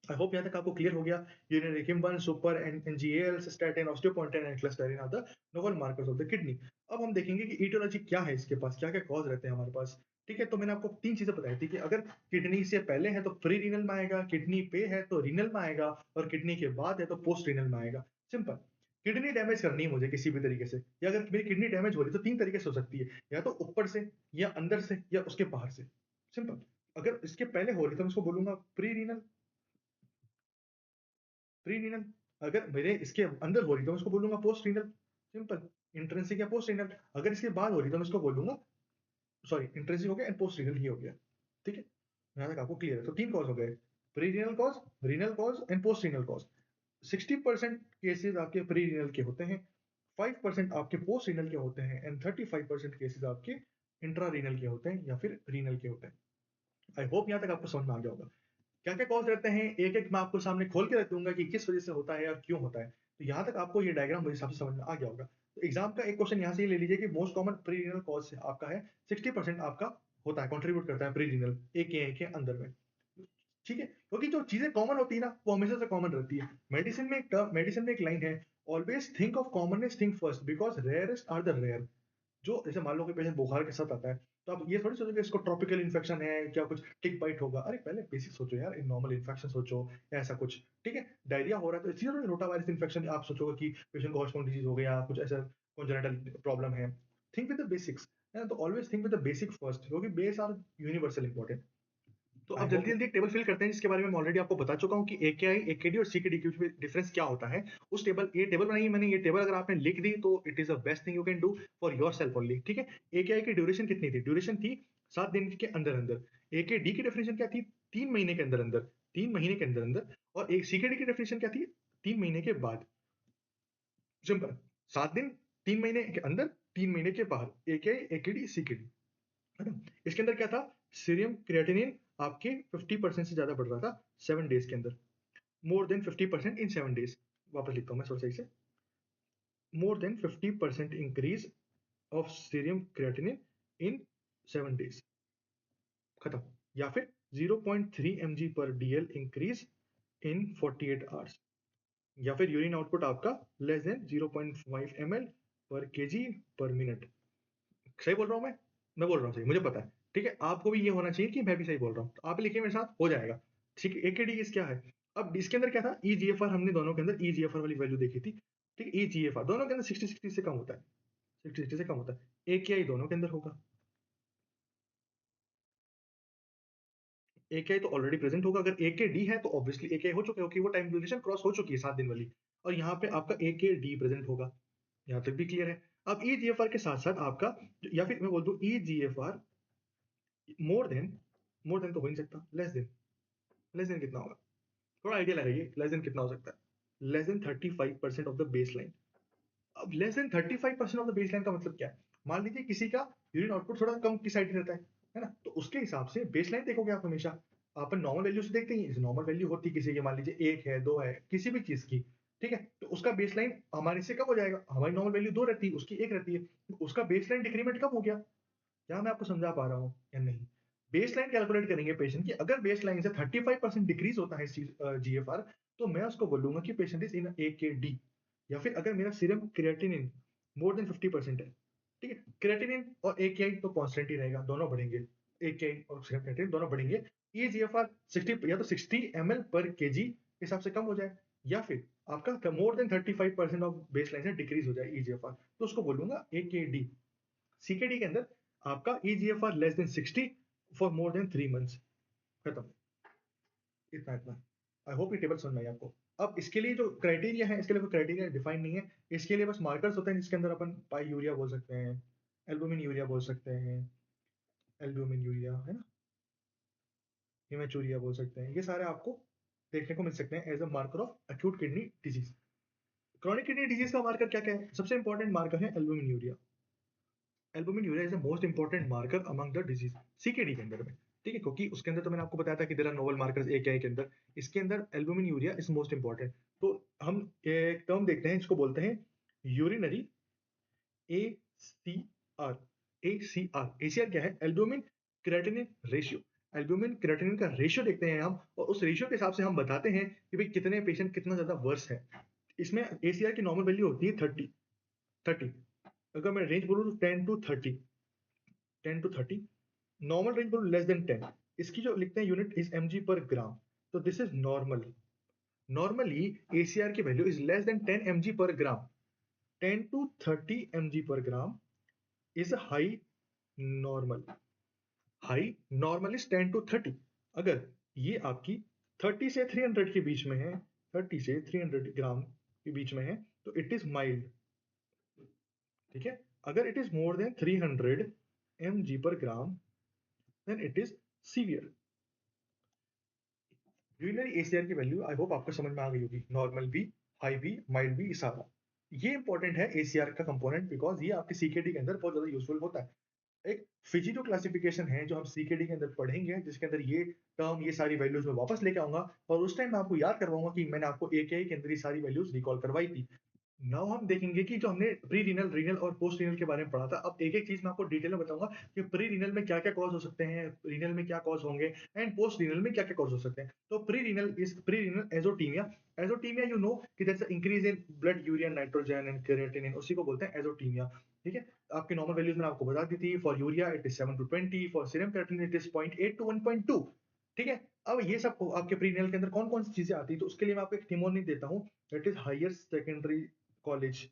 आई होप यहाँ तक आपको क्लियर हो गया। Urinary KIM one, super and NGAL, cystatin, osteopontin and clusterin are the novel markers of the kidney. अब हम देखेंगे कि ईटियोलॉजी क्या है, इसके पास क्या क्या कॉज रहते हैं हमारे पास। ठीक है, तो मैंने आपको तीन चीजें बताई थी कि अगर किडनी से पहले है तो प्री रीनल में आएगा, किडनी पे है तो रीनल में आएगा, और किडनी के बाद है तो पोस्ट रीनल में आएगा। सिंपल। किडनी डैमेज करनी है मुझे किसी भी तरीके से, या अगर मेरी किडनी डैमेज हो रही है तो तीन तरीके से हो सकती है, या तो ऊपर से, या अंदर से, या उसके बाहर से। सिंपल। अगर इसके पहले हो रही है तो मैं इसको बोलूंगा प्री रीनल, प्री रीनल। अगर मेरे इसके अंदर हो रही है तो मैं इसको बोलूंगा पोस्ट रीनल, सिंपल। इंट्रिंसिक या पोस्ट रीनल। अगर इसके बाद हो रही है तो मैं इसको बोलूंगा, सॉरी इंट्रिंसिक हो गया एंड पोस्ट रीनल ही हो गया। ठीक है, यहाँ तक आपको क्लियर है। तो तीन कॉज हो गए, pre renal cause, renal cause and post renal cause. 60% cases आपके प्री रीनल के होते हैं, 5% आपके पोस्ट रीनल के होते हैं, एंड 35% केसेस आपके इंट्रा रीनल के होते हैं या फिर रीनल के होते हैं। आई होप यहाँ तक आपको समझ में आ गया होगा। क्या क्या कॉज रहते हैं, एक एक मैं आपको सामने खोल के रख दूंगा कि किस वजह से होता है और क्यों होता है। तो यहाँ तक आपको ये डायग्राम मेरे हिसाब से समझ में आ गया होगा। तो एग्जाम का एक क्वेश्चन यहाँ से ले लीजिए कि most common pre renal cause आपका है, 60% आपका होता है, कॉन्ट्रीब्यूट करता है प्री रीनल एक के अंदर में। ठीक है, क्योंकि जो चीजें कॉमन होती है ना वो हमेशा से कॉमन रहती है। मेडिसिन में एक लाइन है, always think of commonness think first because rarest are the rare. जो जैसे मान लो कि पेशेंट बुखार के साथ आता है, तो आप ये थोड़ी सोचो कि इसको ट्रॉपिकल इन्फेक्शन है, क्या कुछ टिक बाइट होगा। अरे पहले बेसिक सोचो यार, नॉर्मल इन्फेक्शन सोचो, या ऐसा कुछ। ठीक है, डायरिया हो रहा है तो इसी तरह रोटा वायरस इन्फेक्शन आप सोचोगे कि पेशेंट को हॉस्पिटल डिजीज हो गया, कुछ ऐसा कॉन्जेनिटल प्रॉब्लम है। थिंक विद द बेसिक्स, है ना, तो always think with the basic first, क्योंकि बेस आर यूनिवर्सल इंपॉर्टेंट। तो अब आई जल्दी होप जल्दी एक टेबल फिल करते हैं, जिसके बारे में मैं ऑलरेडी आपको बता चुका हूँ कि एकेआई, एकेडी और सीकेडी के बीच डिफरेंस क्या होता है। उस टेबल, ये टेबल बनाई है मैंने, ये टेबल अगर आपने लिख दी तो it is the best thing you can do for your self only. ठीक है, एकेआई की ड्यूरेशन कितनी थी, ड्यूरेशन थी 7 दिन के अंदर अंदर। एकेडी की डेफिनेशन क्या थी, 3 महीने के अंदर अंदर, 3 महीने के अंदर अंदर। और एक सीकेडी की डेफिनेशन क्या थी, 3 महीने के बाद। सिंपल, 7 दिन, 3 महीने के अंदर, 3 महीने के बाहर, एकेआई, एकेडी, सीकेडी, है ना। इसके अंदर क्या था, सीरियम क्रिएटिनिन आपके 50% से ज्यादा बढ़ रहा था 7 डेज के अंदर, मोर देन 50% इन 7 डेज। वापस लिखता हूँ मैं थोड़ा सही से, more than 50% increase of serum creatinine in 7 days, खत्म। या फिर 0.3 mg पर डीएल इंक्रीज इन 48 आवर्स। या फिर यूरिन आउटपुट आपका less than 0.5 ml per KG per minute. सही बोल रहा हूँ मैं बोल रहा हूँ सही, मुझे पता है। ठीक है, आपको भी ये होना चाहिए कि मैं भी सही बोल रहा हूँ, तो आप लिखिए मेरे साथ, हो जाएगा। ठीक है, एकेडी क्या है। अब इसके अंदर क्या था, ईजीएफआर, हमने दोनों के अंदर ईजीएफआर वाली वैल्यू देखी थी। ठीक है, ईजीएफआर दोनों के अंदर 60 से कम होता है, 60 से कम होता है। एकेआई दोनों के अंदर होगा, एकेआई तो ऑलरेडी प्रेजेंट होगा। अगर एकेडी है तो ऑब्वियसली एकेआई हो चुके होगी, वो टाइम ड्यूरेशन क्रॉस हो चुकी है 7 दिन वाली। और यहाँ पे आपका एकेडी प्रेजेंट होगा, यहाँ तक भी क्लियर है। अब ईजीएफआर के साथ साथ आपका, या फिर मैं बोल दूं EGFR more than, more than तो हो ही नहीं सकता, लेस देन, लेस देन कितना होगा, थोड़ा आइडिया लगाइए, लेस देन कितना हो सकता है, less than 35% of the baseline. अब less than 35% of the baseline का मतलब क्या है, मान लीजिए किसी का यूरिन आउटपुट थोड़ा कम की साइड रहता है ना, तो उसके हिसाब से बेस लाइन देखोगे आप हमेशा। आप नॉर्मल वैल्यू से देखते हैं, नॉर्मल वैल्यू होती है किसी की, मान लीजिए 1 है 2 है किसी भी चीज की। ठीक है, तो उसका बेस लाइन हमारे से कब हो जाएगा, हमारी नॉर्मल वैल्यू 2 रहती है, उसकी 1 रहती है, तो उसका बेस लाइन डिक्रीमेंट कब हो गया। क्या मैं आपको समझा पा रहा हूँ या नहीं। बेस लाइन कैलकुलेट करेंगे पेशेंट की, अगर बेस लाइन से 35% डिक्रीज होता है जीएफआर, तो मैं उसको बोलूंगा कि पेशेंट इज इन ए के डी। या फिर अगर मेरा सीरम क्रिएटिनिन मोर देन 50% है, ठीक है, क्रिएटिनिन और ए के आई तो कॉन्स्टेंट ही रहेगा, दोनों बढ़ेंगे। AKI और सीरम क्रिएटिनिन दोनों बढ़ेंगे, eGFR 60 या तो 60 ml पर केजी के हिसाब से कम हो जाए, या फिर आपका मोर देन 35% ऑफ बेसलाइन से डिक्रीज हो जाए eGFR, तो उसको बोलूंगा AKD। CKD के अंदर आपका eGFR less than 60 for more than 3 months, खत्म। इतना इतना। आई होप ये टेबल समझ में आई आपको। अब इसके लिए जो क्राइटेरिया है, इसके लिए कोई क्राइटेरिया डिफाइन नहीं है, इसके लिए बस मार्कर्स होते हैं जिसके अंदर अपन पाई यूरिया बोल सकते हैं, एल्बुमिन यूरिया बोल सकते हैं, एल्बुमिन यूरिया है ना, हेमाचूरिया बोल सकते हैं, ये सारे आपको देखने को मिल सकते हैं as a marker of acute kidney disease. Chronic kidney disease का मार्कर क्या क्या है? सबसे इंपॉर्टेंट मार्कर है albuminuria. Albuminuria is the most important marker among the disease CKD के अंदर में, ठीक है, क्योंकि उसके अंदर तो मैंने आपको बताया था कि there are novel markers AKI के अंदर, इसके अंदर albuminuria is most important. तो हम एक टर्म देखते हैं, इसको बोलते हैं यूरिनरी ACR। ACR क्या है? Albumin creatinine ratio. Albumin creatinine का रेशियो देखते हैं हम, और उस रेशियो के हिसाब से हम बताते हैं कि भाई कितने पेशेंट कितना ज्यादा वर्स है। इसमें ACR की नॉर्मल वैल्यू होती है 30। अगर मैं रेंज बोलूँ तो 10 to 30, नॉर्मल रेंज बोलूँ लेस देन 10। इसकी जो लिखते हैं यूनिट इज mg पर ग्राम, तो this is normal. Normally ACR की value is less then 10 mg per gram. 10 to 30 mg per gram is a high normal। High normal is 10 to 30। अगर ये आपकी 30 से 300 के बीच में है, 30 से 300 ग्राम के बीच में है, तो इट इज माइल्ड, ठीक है। अगर it is more than 300 mg per gram, then it is severe. Urinary ACR की वैल्यू आई होप आपको समझ में आ गई होगी, नॉर्मल भी, हाई भी, माइल्ड भी, सारा। ये इंपॉर्टेंट है ACR का कंपोनेंट, बिकॉज ये आपके CKD के अंदर बहुत ज्यादा यूजफुल होता है। एक फिजिटो क्लासिफिकेशन है जो हम CKD के अंदर पढ़ेंगे, जिसके अंदर ये टर्म, ये सारी वैल्यूज में वापस लेके आऊंगा, और उस टाइम मैं आपको याद करवाऊंगा कि मैंने आपको AKI के अंदर ये सारी वैल्यूज रिकॉल करवाई थी। नाउ हम देखेंगे कि जो हमने प्री रीनल, रीनल और पोस्ट रीनल के बारे में पढ़ा था, अब एक एक चीज मैं आपको डिटेल में बताऊंगा कि प्री रीनल में क्या क्या कॉज हो सकते हैं, रीनल में क्या कॉज होंगे, एंड पोस्ट रीनल में क्या क्या कॉज हो सकते हैं। तो pre renal azotemia. Azotemia you know कि that's increase in blood urea nitrogen and creatinine, उसी को बोलते हैं एजोटीमिया, ठीक है। आपकी नॉर्मल वैल्यूज मैंने आपको बता दी थी, for urea it is 7 to 20, for serum creatinine it is 0.8 to 1.2, ठीक है। अब ये सब आपके प्री रीनल के अंदर कौन कौन सी चीजें आती है, तो उसके लिए मैं आपको एक निमोनिक देता हूँ, that is higher secondary college.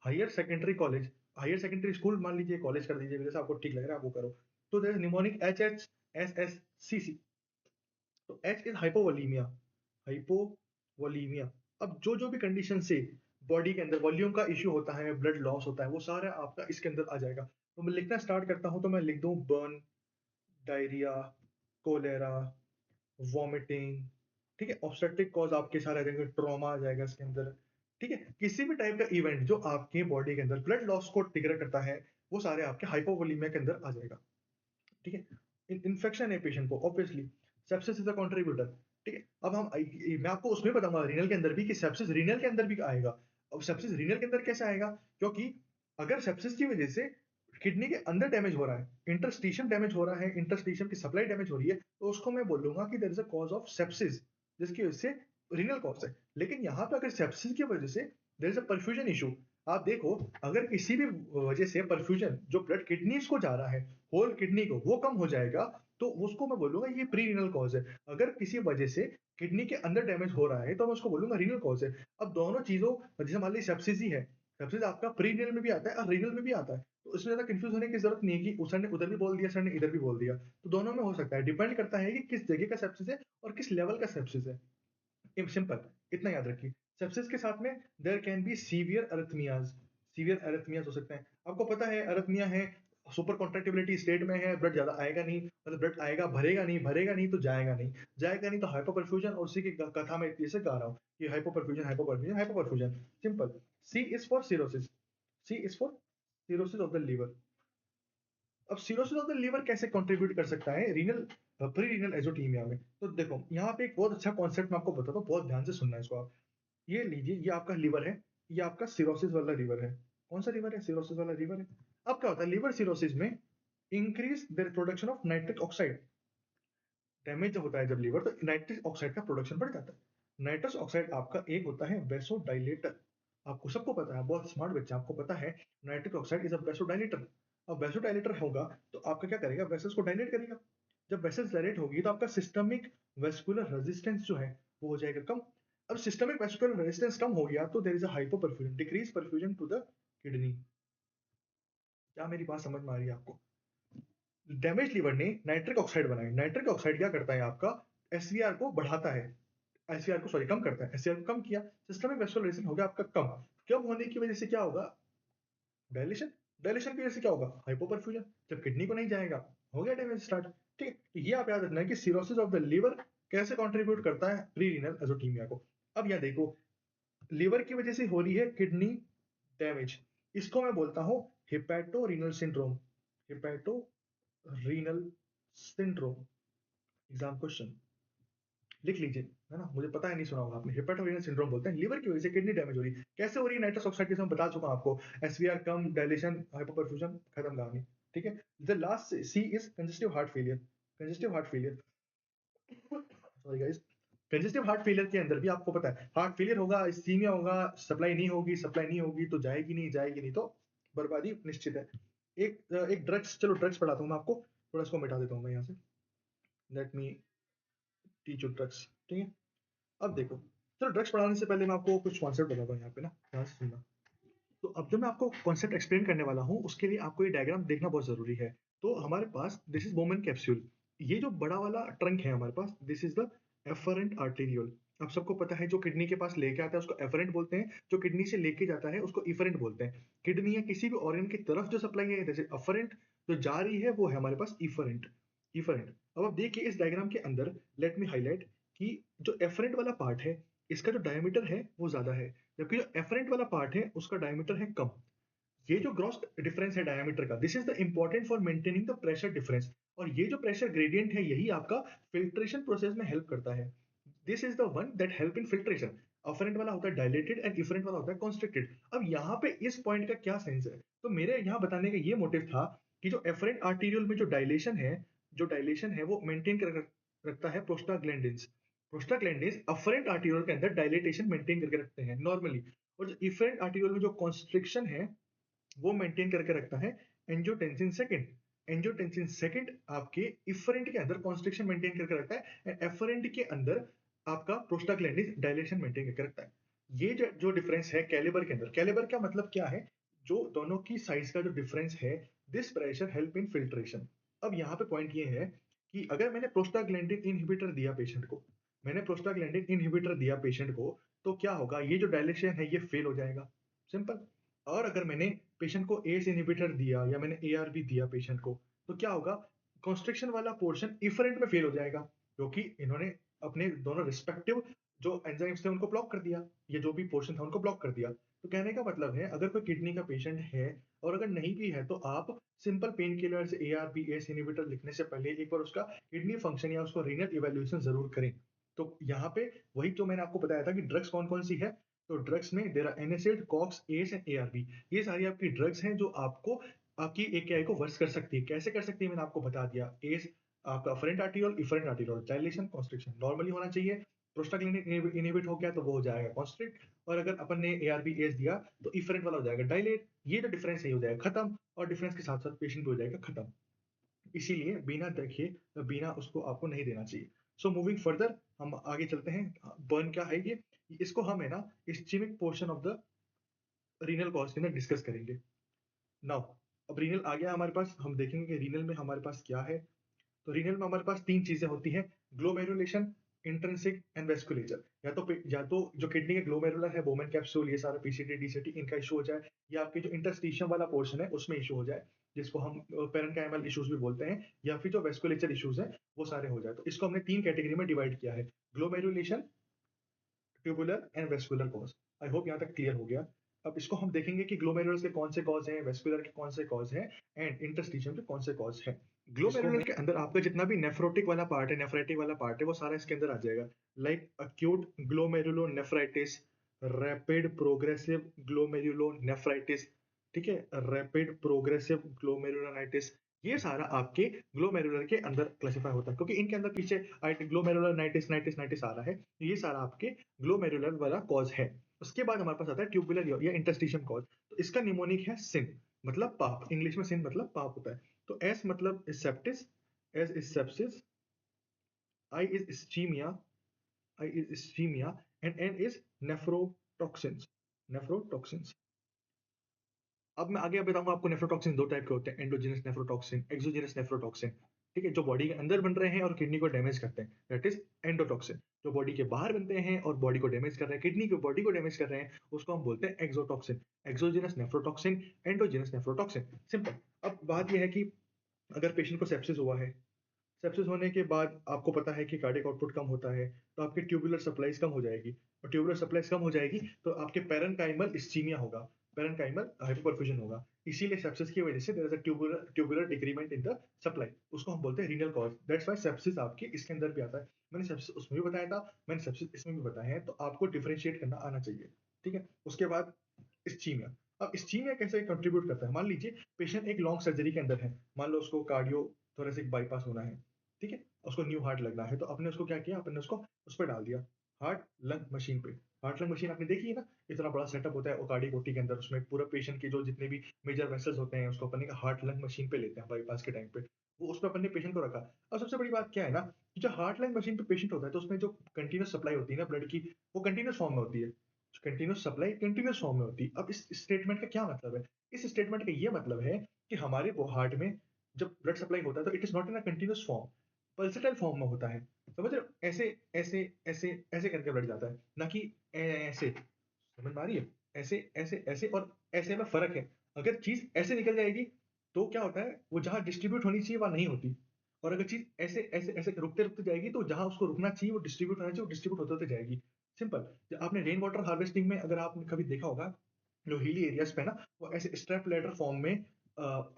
Higher secondary college, higher secondary school मान लीजिए, कॉलेज कर दीजिए, जैसे आपको ठीक लग रहा है आप वो करो। तो देयर इज निमोनिक HHSSCC। तो H इज हाइपोवोलीमिया, हाइपोवोलीमिया। अब जो जो भी कंडीशन से बॉडी के अंदर वॉल्यूम का इश्यू होता है, ब्लड लॉस होता है, वो सारा आपका इसके अंदर आ जाएगा। तो मैं लिखना स्टार्ट करता हूं, तो मैं लिख दूं बर्न, डायरिया, कोलेरा, वॉमिटिंग, ठीक है। ऑब्स्टेट्रिक कॉज आपके सारे आ जाएंगे, ट्रॉमा आ जाएगा इसके अंदर, ठीक है। किसी भी टाइप का इवेंट जो आपके बॉडी के अंदर ब्लड लॉस को ट्रिगर करता है, वो सारे आपके हाइपोवोलीमिया के अंदर आ जाएगा, ठीक है। इन्फेक्शन है पेशेंट को, obviously sepsis is a contributor, ठीक है। अब मैं आपको उसमें बताऊंगा रीनल के अंदर भी कि सेप्सिस रीनल के अंदर भी आएगा। अब सेप्सिस रीनल के अंदर कैसे आएगा? क्योंकि अगर सेप्सिस की वजह से किडनी के अंदर डैमेज हो रहा है, इंटरस्टिशियम डैमेज हो रहा है, इंटरस्टिशियम की सप्लाई डैमेज हो रही है, तो उसको मैं बोलूंगा कि there is a cause of sepsis, जिसकी वजह से रीनल कॉज है। लेकिन यहाँ पे अगर सेप्सिस की वजह से there is a perfusion issue, आप देखो, अगर किसी भी वजह से परफ्यूजन, जो ब्लड किडनीज को जा रहा है, होल किडनी को, वो कम हो जाएगा, तो उसको मैं बोलूंगा ये प्री रीनल कॉज है। अगर किसी वजह से किडनी के अंदर डैमेज हो रहा है, तो मैं उसको बोलूंगा रीनल कॉज है। अब दोनों चीजों, जैसे मान लीजिए सेप्सिस ही है, सेप्सिस आपका प्री रीनल में भी आता है और रीनल में भी आता है, तो इसमें ज्यादा कंफ्यूज होने की जरूरत नहीं है कि उस सर ने उधर भी बोल दिया, सर ने इधर भी बोल दिया। तो दोनों में हो सकता है, डिपेंड करता है कि किस जगह का सेप्सिस है और किस लेवल का सेप्सिस है। सिंपल, इतना याद रखिए। सेप्सिस के साथ में there can be severe arrhythmias, severe arrhythmias हो सकते हैं। आपको पता है अरिथमिया है, सुपर कॉन्ट्रैक्टिबिलिटी स्टेट में है, ब्लड ज्यादा आएगा नहीं, मतलब ब्लड आएगा, भरेगा नहीं, भरेगा नहीं तो जाएगा नहीं, जाएगा नहीं तो हाइपोपरफ्यूजन, और उसी की कथा में जैसे गा रहा हूँ कि hypoperfusion, hypoperfusion, hypoperfusion. Simple. C is for cirrhosis, C is for cirrhosis of the liver. अब सिरोसिस ऑफ द लिवर कैसे कंट्रीब्यूट कर सकता है रीनल, प्री रीनल एजोटीमिया में? तो देखो यहाँ पे एक बहुत अच्छा कॉन्सेप्ट मैं आपको बताता हूँ, बहुत ध्यान से सुनना है इसको आप। ये लीजिए, ये आपका लिवर है, ये आपका सिरोसिस वाला लिवर है। कौन सा लिवर है? सिरोसिस वाला लिवर है। अब क्या होता है लिवर सिरोसिस में? Increase the production of nitric oxide. Damage होता है जब लिवर, तो नाइट्रिक ऑक्साइड का प्रोडक्शन बढ़ जाता है। नाइट्रस ऑक्साइड आपका एक होता है वेसोडाइलेटर, आपको सबको पता है, बहुत स्मार्ट बच्चा, आपको पता है nitric oxide is a vasodilator. अब वैसोडाइलेटर होगा तो आपका क्या करेगा, वेसल्स को डायलेट करेगा। जब वेसल्स डायलेट होगी तो आपका सिस्टमिक वेस्कुलर रेजिस्टेंस जो है वो हो जाएगा कम। अब सिस्टमिक वेस्कुलर रेजिस्टेंस कम हो गया तो there is a hypoperfusion, decrease perfusion to the kidney. क्या मेरी बात समझ में आ रही है आपको? डैमेज लीवर ने नाइट्रिक ऑक्साइड बनाया। नाइट्रिक ऑक्साइड क्या करता है आपका, एसवीआर को बढ़ाता है, एसवीआर को सॉरी कम करता है। एसवीआर को कम किया, सिस्टमिक वेस्कुलराइजेशन हो गया आपका कम। कम होने की वजह से क्या होगा, डायलेशन। डायलेशन की वजह से क्या होगा, हाइपोपरफ्यूजन। जब किडनी को नहीं जाएगा, हो गया डैमेज स्टार्ट। ठीक है, तो ये आप याद रखना है कि सिरोसिस ऑफ द लीवर कैसे कंट्रीब्यूट करता है प्री रीनल एजोटीमिया को। अब यहाँ देखो, लीवर की वजह से हो रही है किडनी डैमेज, इसको मैं बोलता हूं hepato renal syndrome. Hepato renal syndrome, exam question लिख लीजिए, है ना, मुझे पता है नहीं सुना होगा आपने। हेपेटोरेनल सिंड्रोम बोलते हैं, लीवर की वजह से किडनी डैमेज हो रही है। कैसे हो रही है, नाइट्रस ऑक्साइड के मैं बता चुका हूं आपको, एसवीआर कम, डायलेशन, हाइपोपरफ्यूजन, खत्म कहानी। ठीक है, the last C is congestive heart failure. Congestive heart failure, sorry guys, congestive heart failure के अंदर भी आपको पता है हार्ट फेलियर होगा, इस्कीमिया होगा, सप्लाई नहीं होगी, सप्लाई नहीं होगी तो जाएगी नहीं, जाएगी नहीं तो बर्बादी निश्चित है। एक ड्रग्स, चलो ड्रग्स पढ़ाता हूं मैं आपको, थोड़ा इसको मिटा देता हूं मैं यहाँ से, let me teach you drugs. ठीक है, अब देखो, चलो ड्रग्स पढ़ाने से पहले मैं आपको कुछ कॉन्सेप्ट बताता हूँ यहाँ पे ना, ध्यान से सुनना। तो अब जब मैं आपको कॉन्सेप्ट एक्सप्लेन करने वाला हूँ उसके लिए आपको ये डायग्राम देखना बहुत जरूरी है। तो हमारे पास दिस इज बोमेन कैप्सूल, ये जो बड़ा वाला ट्रंक है हमारे पास, this is the afferent arteriole. आप सबको पता है जो किडनी के पास लेके आता है उसको एफरेंट बोलते हैं, जो किडनी से लेके जाता है उसको इफरेंट बोलते हैं। किडनी या किसी भी ऑर्गन की तरफ जो सप्लाई है जैसे अफरेंट, जो जा रही है वो है हमारे पास इफरेंट। इफरेंट, अब आप देखिए इस डायग्राम के अंदर, लेट मी हाईलाइट कि जो एफरेंट वाला पार्ट है इसका जो डायमीटर है वो ज्यादा है, जबकि जो एफरेंट वाला पार्ट है उसका डायमीटर है कम। ये जो ग्रॉस डिफरेंस है डायमीटर का, this is the important for maintaining the pressure difference. और ये जो प्रेशर ग्रेडियंट है यही आपका फिल्ट्रेशन प्रोसेस में हेल्प करता है। This is the one that help in filtration. Afferent वाला होता है डायलेटेड एंड इफरेंट वाला होता है कॉन्स्ट्रिक्टेड। अब यहाँ पे इस पॉइंट का क्या सेंस है, तो मेरे यहाँ बताने का ये मोटिव था कि जो एफरेंट आर्टीरियल में जो डायलेशन है, जो डायलेशन है वो मेंटेन कर रखता है प्रोस्टाग्लैंडिन्स। प्रोस्टाग्लैंडिन्स अफरेंट आर्टीरियल के अंदर डायलेटेशन मेंटेन करके रखते हैं नॉर्मली, और जो इफरेंट आर्टीरियल में जो कॉन्स्ट्रिक्शन है वो मेंटेन करके रखता है एंजियोटेंसिन सेकंड। एंजियोटेंसिन सेकंड आपके इफरेंट के अंदर कॉन्स्ट्रिक्शन मेंटेन करके रखता है, एंड एफरेंट के अंदर आपका प्रोस्टाग्लैंडिन डायलेशन मेंटेन करके रखता है। ये जो डिफरेंस है कैलिबर के अंदर, कैलिबर का मतलब क्या है, जो दोनों की साइज का जो डिफरेंस है, this pressure help in filtration. अब यहाँ पे पॉइंट ये है कि अगर मैंने प्रोस्टाग्लैंडिन इनहिबिटर दिया पेशेंट को, मैंने प्रोस्टाग्लैंडिन इनहिबिटर दिया पेशेंट को, तो क्या होगा, ये जो डायलेशन है ये फेल हो जाएगा, सिंपल। और अगर मैंने पेशेंट को एस इनहिबिटर दिया या मैंने एआरबी दिया पेशेंट को, तो क्या होगा, कॉन्स्ट्रिक्शन वाला पोर्शन इफरेंट में फेल हो जाएगा, क्योंकि इन्होंने अपने दोनों रिस्पेक्टिव जो एंजाइम्स थे उनको ब्लॉक कर दिया, ये जो भी पोर्शन था उनको ब्लॉक कर दिया। तो कहने का मतलब है अगर कोई किडनी का पेशेंट है और अगर नहीं भी है तो आप simple pain killers, ARB, ACE inhibitor लिखने से पहले एक बार उसका किडनी फंक्शन या उसको रीनल इवैल्यूएशन जरूर करें। तो यहाँ पे वही जो मैंने आपको बताया था कि ड्रग्स कौन कौन सी है, तो ड्रग्स में there are NSAID, COX, ACE and ARB, ये सारी आपकी ड्रग्स हैं जो आपको आपकी एकेआई को वर्स कर सकती है। कैसे कर सकती है मैंने आपको बता दिया, एस आपका afferent arteriole, efferent arteriole, dilation, constriction normally होना चाहिए। प्रोस्टाग्लैंडिन इनहिबिट हो गया तो वो हो जाएगा कॉन्स्ट्रिक्ट, और अगर अपन ने एआरबी एस दिया तो इफरेंट वाला हो जाएगा डायलेट। ये जो डिफरेंस है हो जाएगा खत्म, और डिफरेंस के साथ साथ पेशेंट हो जाएगा खत्म। इसीलिए बिना देखे, बिना उसको आपको नहीं देना चाहिए। सो मूविंग फर्दर, हम आगे चलते हैं। बर्न क्या है ये, इसको हम है ना ischaemic portion of the renal cause के अंदर डिस्कस करेंगे। नाउ अब रीनल आ गया हमारे पास, हम देखेंगे कि रीनल में हमारे पास क्या है। तो रीनल में हमारे पास तीन चीजें होती हैं, ग्लोमेरुलेशन, इंट्रिंसिक एंड वेस्कुलेचर। या तो जो किडनी के ग्लोमेरुलर है, बोमेन कैप्सूल, ये सारा पीसीटी डीसीटी इनका इशू हो जाए, या आपके जो इंटरस्टिशियम वाला पोर्शन है उसमें इशू हो जाए, जिसको हम पेरेन्काइमल इश्यूज भी बोलते हैं, या फिर जो वेस्कुलेचर इश्यूज हैं वो सारे हो जाए। तो इसको हमने तीन कैटेगरी में डिवाइड किया है, glomerulation, tubular and vascular cause. I hope यहाँ तक क्लियर हो गया। अब इसको हम देखेंगे कि ग्लोमेरुलस के कौन से कॉज हैं, वेस्कुलर के कौन से कॉज हैं, एंड इंटरस्टिशियम के कौन से कॉज हैं। ग्लोमेरुलर के अंदर आपका जितना भी नेफ्रोटिक वाला पार्ट है, नेफ्राइटिक वाला पार्ट है, वो सारा इसके अंदर आ जाएगा। Like acute glomerulonephritis, rapid progressive glomerulonephritis, ठीक है, रैपिड प्रोग्रेसिव ग्लोमेरुलोनाइटिस, ये सारा आपके ग्लोमेरुलर के अंदर क्लासिफाई होता है, क्योंकि इनके अंदर पीछे ग्लोमेरुलर नाइटिस नाइटिस नाइटिस आ रहा है, ये सारा आपके ग्लोमेरुलर वाला कॉज है। उसके बाद हमारे पास आता है ट्यूबुलर या इंटरस्टिशियम कॉज, तो इसका निमोनिक है सिन। मतलब पाप, इंग्लिश में सिन मतलब पाप होता है। तो एस मतलब sepsis, S is sepsis, I is ischemia, I is ischemia, and N is nephrotoxins, nephrotoxins. अब मैं आगे बताऊंगा आपको। नेफ्रोटॉक्सिन दो टाइप के होते हैं, एंडोजेनस नेफ्रोटॉक्सिन, एक्सोजेनस नेफ्रोटॉक्सिन। ठीक है, जो बॉडी के अंदर बन रहे हैं और किडनी को डैमेज करते हैं, दैट इज एंडोटॉक्सिन। जो बॉडी के बाहर बनते हैं और बॉडी को डैमेज कर रहे हैं, किडनी को बॉडी को डैमेज कर रहे हैं, उसको हम बोलते हैं exotoxin. Exogenous nephrotoxin, endogenous nephrotoxin, simple. अब बात यह है कि अगर पेशेंट को सेप्सिस हुआ है, सेप्सिस होने के बाद आपको पता है कि कार्डियक आउटपुट कम होता है, तो आपकी ट्यूबुलर सप्लाईज कम हो जाएगी, और ट्यूबुलर सप्लाईज कम हो जाएगी तो आपके पैरेन्काइमल इस्चीमिया होगा, पैरेन्काइमल हाइपोपरफ्यूजन होगा। इसीलिए सेप्सिस की वजह से there is a tubular decrement in the supply, उसको हम बोलते हैं renal cause. That's why sepsis आपके इसके अंदर भी आता है। मैंने सेप्सिस उसमें भी बताया था, मैंने सेप्सिस इसमें भी बताया है, तो आपको डिफरेंशिएट करना आना चाहिए। ठीक है, उसके बाद इस्चीमिया। अब इस्चीमिया कैसे कंट्रीब्यूट करता है, मान लीजिए पेशेंट एक लॉन्ग सर्जरी के अंदर है, मान लो उसको कार्डियो थोरेसिक बाईपास होना है, ठीक है, उसको न्यू हार्ट लगना है, तो आपने उसको क्या किया, आपने उसको उस पर डाल दिया, हार्ट लंग मशीन पे। हार्ट लंग मशीन आपने देखी है ना, इतना बड़ा सेटअप होता है ओकाडी कोटी के अंदर, उसमें पूरा पेशेंट के जो जितने भी मेजर वेसल्स होते हैं उसको अपन हार्ट लंग मशीन पे लेते हैं बाईपास के टाइम पे, वो उस पर अपन ने पेशेंट को रखा। अब सबसे बड़ी बात क्या है ना, कि जो हार्ट लंग मशीन पे पेशेंट होता है, तो उसमें जो कंटिन्यूस सप्लाई होती है ना ब्लड की, वो कंटिन्यूस फॉर्म में होती है, कंटिन्यूस सप्लाई कंटिन्यूस फॉर्म में होती है। अब इस स्टेटमेंट का क्या मतलब है, इस स्टेटमेंट का ये मतलब है कि हमारे हार्ट में जब ब्लड सप्लाई होता है तो it is not in a continuous form, pulsatile form में होता है। समझ रहे हो, ऐसे ऐसे ऐसे ऐसे करके ब्लड जाता है, ना कि ऐसे। समझ में आ रही है, ऐसे ऐसे ऐसे और ऐसे में फर्क है। अगर चीज ऐसे निकल जाएगी तो क्या होता है, वो जहां डिस्ट्रीब्यूट होनी चाहिए वहां नहीं होती, और अगर चीज ऐसे ऐसे ऐसे रुकते रुकते जाएगी तो जहां उसको रुकना चाहिए वो डिस्ट्रीब्यूट होना चाहिए वो डिस्ट्रीब्यूट होते होते जाएगी। सिंपल। आपने रेन वाटर हार्वेस्टिंग में अगर आपने कभी देखा होगा, जो हिली एरियाज पे ना, वो ऐसे स्टेप लैडर फॉर्म में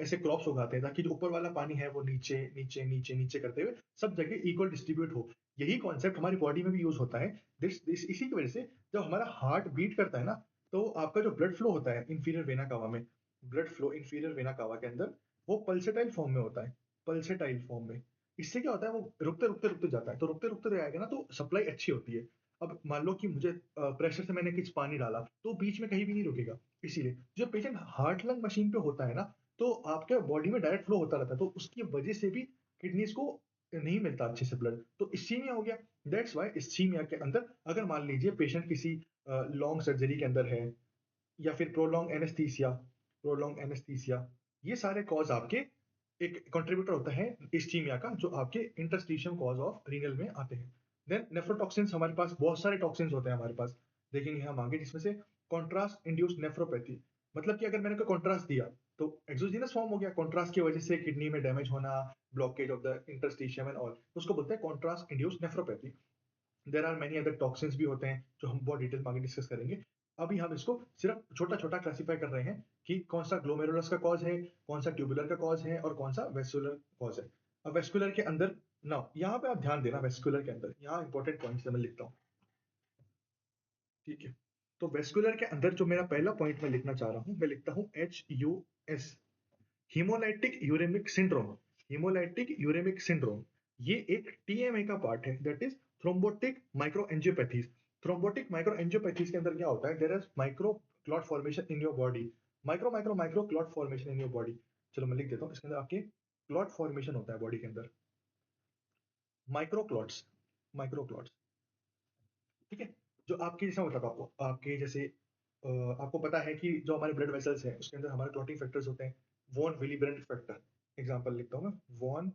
ऐसे क्रॉप्स उगाते हैं, ताकि जो ऊपर वाला पानी है वो नीचे नीचे नीचे नीचे करते हुए सब जगह इक्वल डिस्ट्रीब्यूट हो। यही कॉन्सेप्ट हमारी बॉडी में भी यूज होता है। इसी की वजह से जब हमारा हार्ट बीट करता है ना, तो आपका जो ब्लड फ्लो होता है इंफीरियर वेना कावा में, blood flow inferior vena cava के अंदर, वो पल्सेटाइल फॉर्म में होता है, पल्सेटाइल फॉर्म में। इससे क्या होता है, वो रुकते रुकते रुकते जाता है, तो रुकते रुकते जाएगा ना तो सप्लाई अच्छी होती है। अब मान लो कि मुझे प्रेशर से मैंने कुछ पानी डाला, तो बीच में कहीं भी नहीं रुकेगा। इसीलिए जब पेशेंट हार्ट लंग मशीन पे होता है ना, तो आपके बॉडी में डायरेक्ट फ्लो होता रहता है, तो उसकी वजह से भी किडनीज को नहीं मिलता अच्छे से ब्लड, तो इस्चीमिया हो गया। दैट्स व्हाई इस्चीमिया के अंदर अगर मान लीजिए पेशेंट किसी लॉन्ग सर्जरी के अंदर है, या फिर प्रोलॉन्ग एनेस्थीसिया, प्रोलॉन्ग एनेस्थीसिया, ये सारे कॉज आपके एक कंट्रीब्यूटर होता है इस्चीमिया का, जो आपके इंटरस्टिशियम कॉज ऑफ रीनल में आते हैं। देन नेफ्रोटॉक्सिन्स, हमारे पास बहुत सारे टॉक्सिन्स होते हैं हमारे पास, देखेंगे हम आगे, जिसमें से कॉन्ट्रास्ट इंड्यूस्ड नेफ्रोपैथी, मतलब कि अगर मैंने कोई कॉन्ट्रास्ट दिया तो एक्सोजीनस फॉर्म हो गया, कॉन्ट्रास्ट की वजह से किडनी में डैमेज होना, blockage of the interstitium and all, उसको बोलते हैं contrast induced nephropathy. There are many other toxins भी होते हैं जो हम बहुत डिटेल में आगे डिस्कस करेंगे। अभी हम इसको सिर्फ छोटा छोटा क्लासिफाई कर रहे हैं कि कौन सा ग्लोमेरुलस का कॉज है, कौन सा ट्यूबुलर का कॉज है, और कौन सा वेस्कुलर कॉज है। अब वेस्कुलर के अंदर ना, यहाँ पे आप ध्यान देना, वेस्कुलर के अंदर यहाँ इंपॉर्टेंट पॉइंट्स मैं लिखता हूँ, ठीक है। तो वेस्कुलर के अंदर जो मेरा पहला पॉइंट मैं लिखना चाह रहा हूँ, मैं लिखता हूँ HUS, hemolytic uremic syndrome. Hemolytic uremic syndrome, ये एक टीएमए का पार्ट है, that is thrombotic microangiopathies. Thrombotic microangiopathies के अंदर क्या होता है, there is micro clot formation in your body, micro micro micro clot formation in your body. चलो मैं लिख देता हूँ, इसके अंदर आपके क्लॉट फॉर्मेशन होता है बॉडी के अंदर, माइक्रो क्लॉट्स, माइक्रो क्लॉट्स, ठीक है। जो आपके जैसा होता है आपको, आपके जैसे आपको पता है कि जो हमारे ब्लड वेसल्स हैं उसके अंदर हमारे क्लॉटिंग फैक्टर्स होते हैं, von Willebrand factor, example लिखता हूँ मैं, वॉन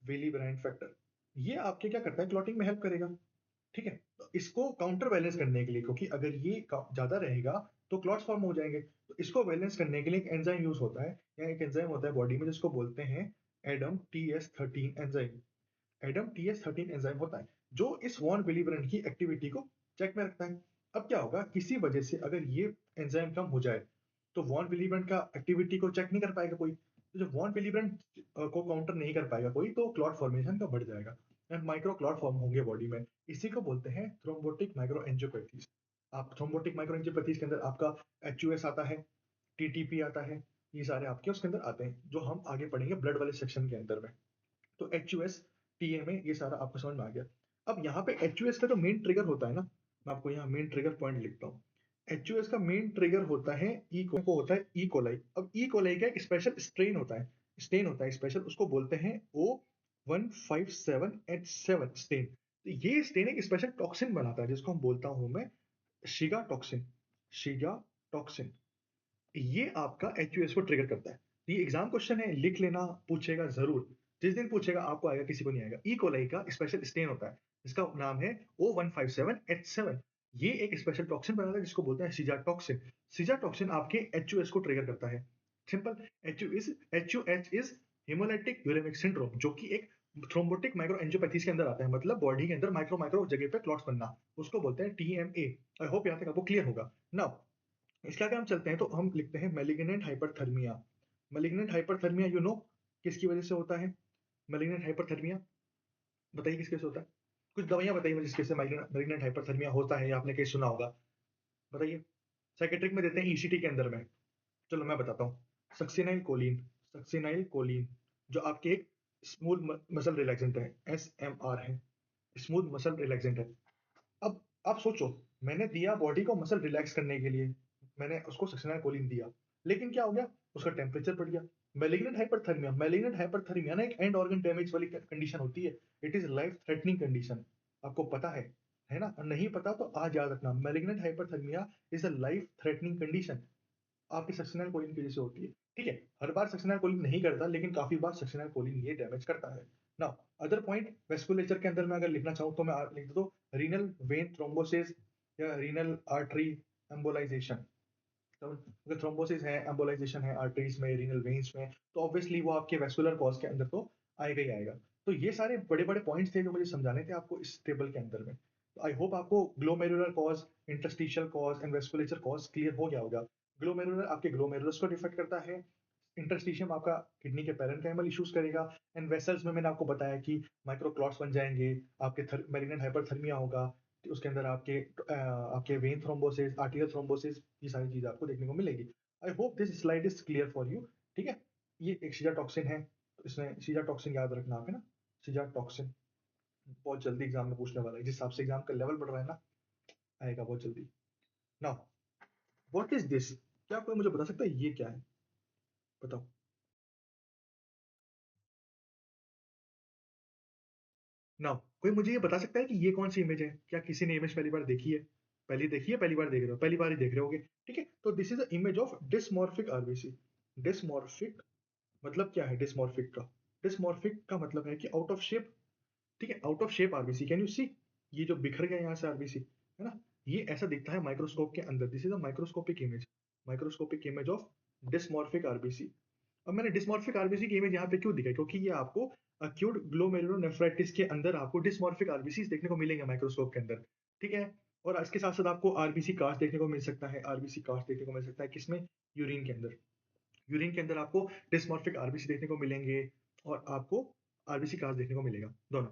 विली ब्रांड फैक्टर, ये आपके क्या करता है, क्लॉटिंग में हेल्प करेगा। ठीक है, तो इसको काउंटर बैलेंस करने के लिए, क्योंकि अगर ये ज्यादा रहेगा तो क्लॉट्स फॉर्म हो जाएंगे, तो इसको बैलेंस करने के लिए एक एंजाइम यूज होता है, या एक एंजाइम होता है बॉडी में जिसको बोलते हैं Adam TS13 enzyme. Adam TS13 enzyme होता है जो इस वॉन विलिब्रेंट की एक्टिविटी को चेक में रखता है। अब क्या होगा, किसी वजह से अगर ये एंजाइम कम हो जाए, तो वॉन विलिब्रेंट का एक्टिविटी को चेक नहीं कर पाएगा कोई, तो जब वॉन विलिब्रेंट को काउंटर नहीं कर पाएगा कोई, तो क्लॉट फॉर्मेशन का बढ़ जाएगा, एंड माइक्रो क्लॉट फॉर्म होंगे बॉडी में। इसी को बोलते हैं थ्रोम्बोटिक माइक्रोएंजियोपैथीज। आप थ्रोम्बोटिक माइक्रोएंजियोपैथीज के अंदर आपका HUS आता है, TTP आता है, ये सारे आपके उसके अंदर आते हैं, जो हम आगे पढ़ेंगे ब्लड वाले सेक्शन के अंदर में। तो HUS TMA ये सारा आपको समझ में आ गया। अब यहाँ पे HUS का जो मेन ट्रिगर होता है ना, मैं आपको यहाँ मेन ट्रिगर पॉइंट लिखता हूँ। एचयूएस का मेन ट्रिगर होता है को होता है ई कोलाई। अब ई कोलाई का एक स्पेशल स्टेन होता है स्पेशल, उसको बोलते हैं O157H7 स्टेन। तो ये स्टेन एक स्पेशल टॉक्सिन बनाता है जिसको हम बोलता हूं मैं शिगा टॉक्सिन। शिगा टॉक्सिन ये आपका एचयूएस को ट्रिगर करता है। ये एग्जाम क्वेश्चन है, लिख लेना, पूछेगा जरूर। जिस दिन पूछेगा आपको आएगा, किसी को नहीं आएगा। ई कोलाई का स्पेशल स्टेन होता है जिसका नाम है O157H7। ये एक स्पेशल टॉक्सिन बनाता है जिसको बोलते हैं सीजा टॉक्सिन। सीजा टॉक्सिन आपके एचयूएस को ट्रिगर करता है। Simple. HUS is hemolytic uremic syndrome, जो कि एक थ्रोम्बोटिक माइक्रोएंजियोपैथीज के अंदर आता है, मतलब बॉडी के अंदर माइक्रो माइक्रो जगह पे क्लॉट्स बनना, उसको बोलते हैं टीएमए। आई होप यहाँ तक आपको क्लियर होगा। नाउ इसके आगे हम चलते हैं तो हम लिखते हैं malignant hyperthermia. Malignant hyperthermia you know किसकी वजह से होता है? मैलिग्नेंट हाइपरथर्मिया बताइए किसके से होता है? कुछ दवाइयां बताइए मुझे जिसके से मैलिग्नेंट हाइपरथर्मिया होता है या आपने कहीं सुना होगा, बताइए। साइकेट्रिक में देते हैं ईसीटी के अंदर में। चलो मैं बताता हूँ। सक्सिनाइल कोलिन, सक्सिनाइल कोलिन जो आपके एक स्मूथ मसल रिलैक्सेंट है, एसएमआर है, स्मूथ मसल रिलैक्सेंट है। अब आप सोचो, मैंने दिया बॉडी को मसल रिलैक्स करने के लिए, मैंने उसको सक्सेनाइल कोलिन दिया, लेकिन क्या हो गया? उसका टेम्परेचर बढ़ गया। मैलिग्नेंट हाइपरथर्मिया ना एक एंड ऑर्गन डैमेज वाली कंडीशन होती है। It is life threatening condition. आपको पता है ना? और नहीं पता तो आज याद रखना, malignant hyperthermia is a life threatening condition. आपकी सक्सेनाइल कोलिन की वजह से होती है। ठीक है, हर बार सक्सेनाइल कोलिन नहीं करता, लेकिन काफी बार सक्सेनाइल कोलिन ये डैमेज करता है। नाउ अदर पॉइंट वेस्कुलेचर के अंदर मैं अगर लिखना चाहूँ तो मैं लिख देता हूँ रीनल वेन थ्रोम्बोसिस या रीनल आर्टरी एम्बोलाइजेशन। तो अगर थ्रोम्बोसिस है, एम्बोलाइजेशन है आर्टरीज में, रीनल वेन्स में, तो ऑब्वियसली वो आपके वेस्कुलर कॉज के अंदर तो आएगा ही आएगा। तो ये सारे बड़े बड़े पॉइंट्स थे जो मुझे समझाने थे आपको इस टेबल के अंदर में। तो आई होप आपको glomerular cause, interstitial cause and vasculature cause clear हो गया होगा। ग्लोमेरुलर आपके ग्लोमेरुलस को डिफेक्ट करता है, इंटरस्टिशियम आपका किडनी के पैरेन्काइमल इश्यूज करेगा, एंड वेसल्स में मैंने आपको बताया कि माइक्रोक्लॉट्स बन जाएंगे, आपके मैलिग्नेंट हाइपरथर्मिया होगा, तो उसके अंदर आपके वेन थ्रोम्बोसिस, आर्टियल थ्रोम्बोसिस, ये सारी चीजें आपको देखने को मिलेगी। I hope this slide is clear for you. ठीक है, ये एक सीजा टॉक्सिन है, तो इसमें सीजा टॉक्सिन याद रखना आप, है ना? सीजा टॉक्सिन बहुत जल्दी एग्जाम में पूछने वाला है, जिस हिसाब से एग्जाम का लेवल बढ़ रहा है ना, आएगा बहुत जल्दी। Now what is this? क्या कोई मुझे बता सकता है ये क्या है? बताओ। नाउ कोई मुझे ये बता सकता है कि ये कौन सी इमेज है? क्या किसी ने इमेज पहली बार देखी है? पहली देखी है, पहली बार देख रहे हो, पहली बार ही देख रहे होगे। ठीक है, तो this is a image of dysmorphic RBC. Dysmorphic मतलब क्या है? डिसमॉर्फिक का, डिसमॉर्फिक का मतलब है कि आउट ऑफ शेप। ठीक है, out of shape RBC, can you see? ये जो बिखर गया यहाँ से आरबीसी, है ना, ये ऐसा दिखता है माइक्रोस्कोप के अंदर। This is a microscopic image, microscopic image of dysmorphic RBC. अब मैंने डिस्मॉर्फिक आरबीसी की इमेज यहाँ पे क्यों दिखाई? क्योंकि ये आपको अक्यूट ग्लोमेरुलोनेफ्राइटिस के अंदर आपको डिस्मॉर्फिक आरबीसी देखने को मिलेंगे माइक्रोस्कोप के अंदर। ठीक है, और इसके साथ साथ आपको आरबीसी कास्ट देखने को मिल सकता है। आरबीसी कास्ट देखने को मिल सकता है किसमें? यूरिन के अंदर। यूरिन के अंदर आपको डिस्मॉर्फिक आरबीसी देखने को मिलेंगे, और आपको आरबीसी कास्ट देखने को मिलेगा, दोनों।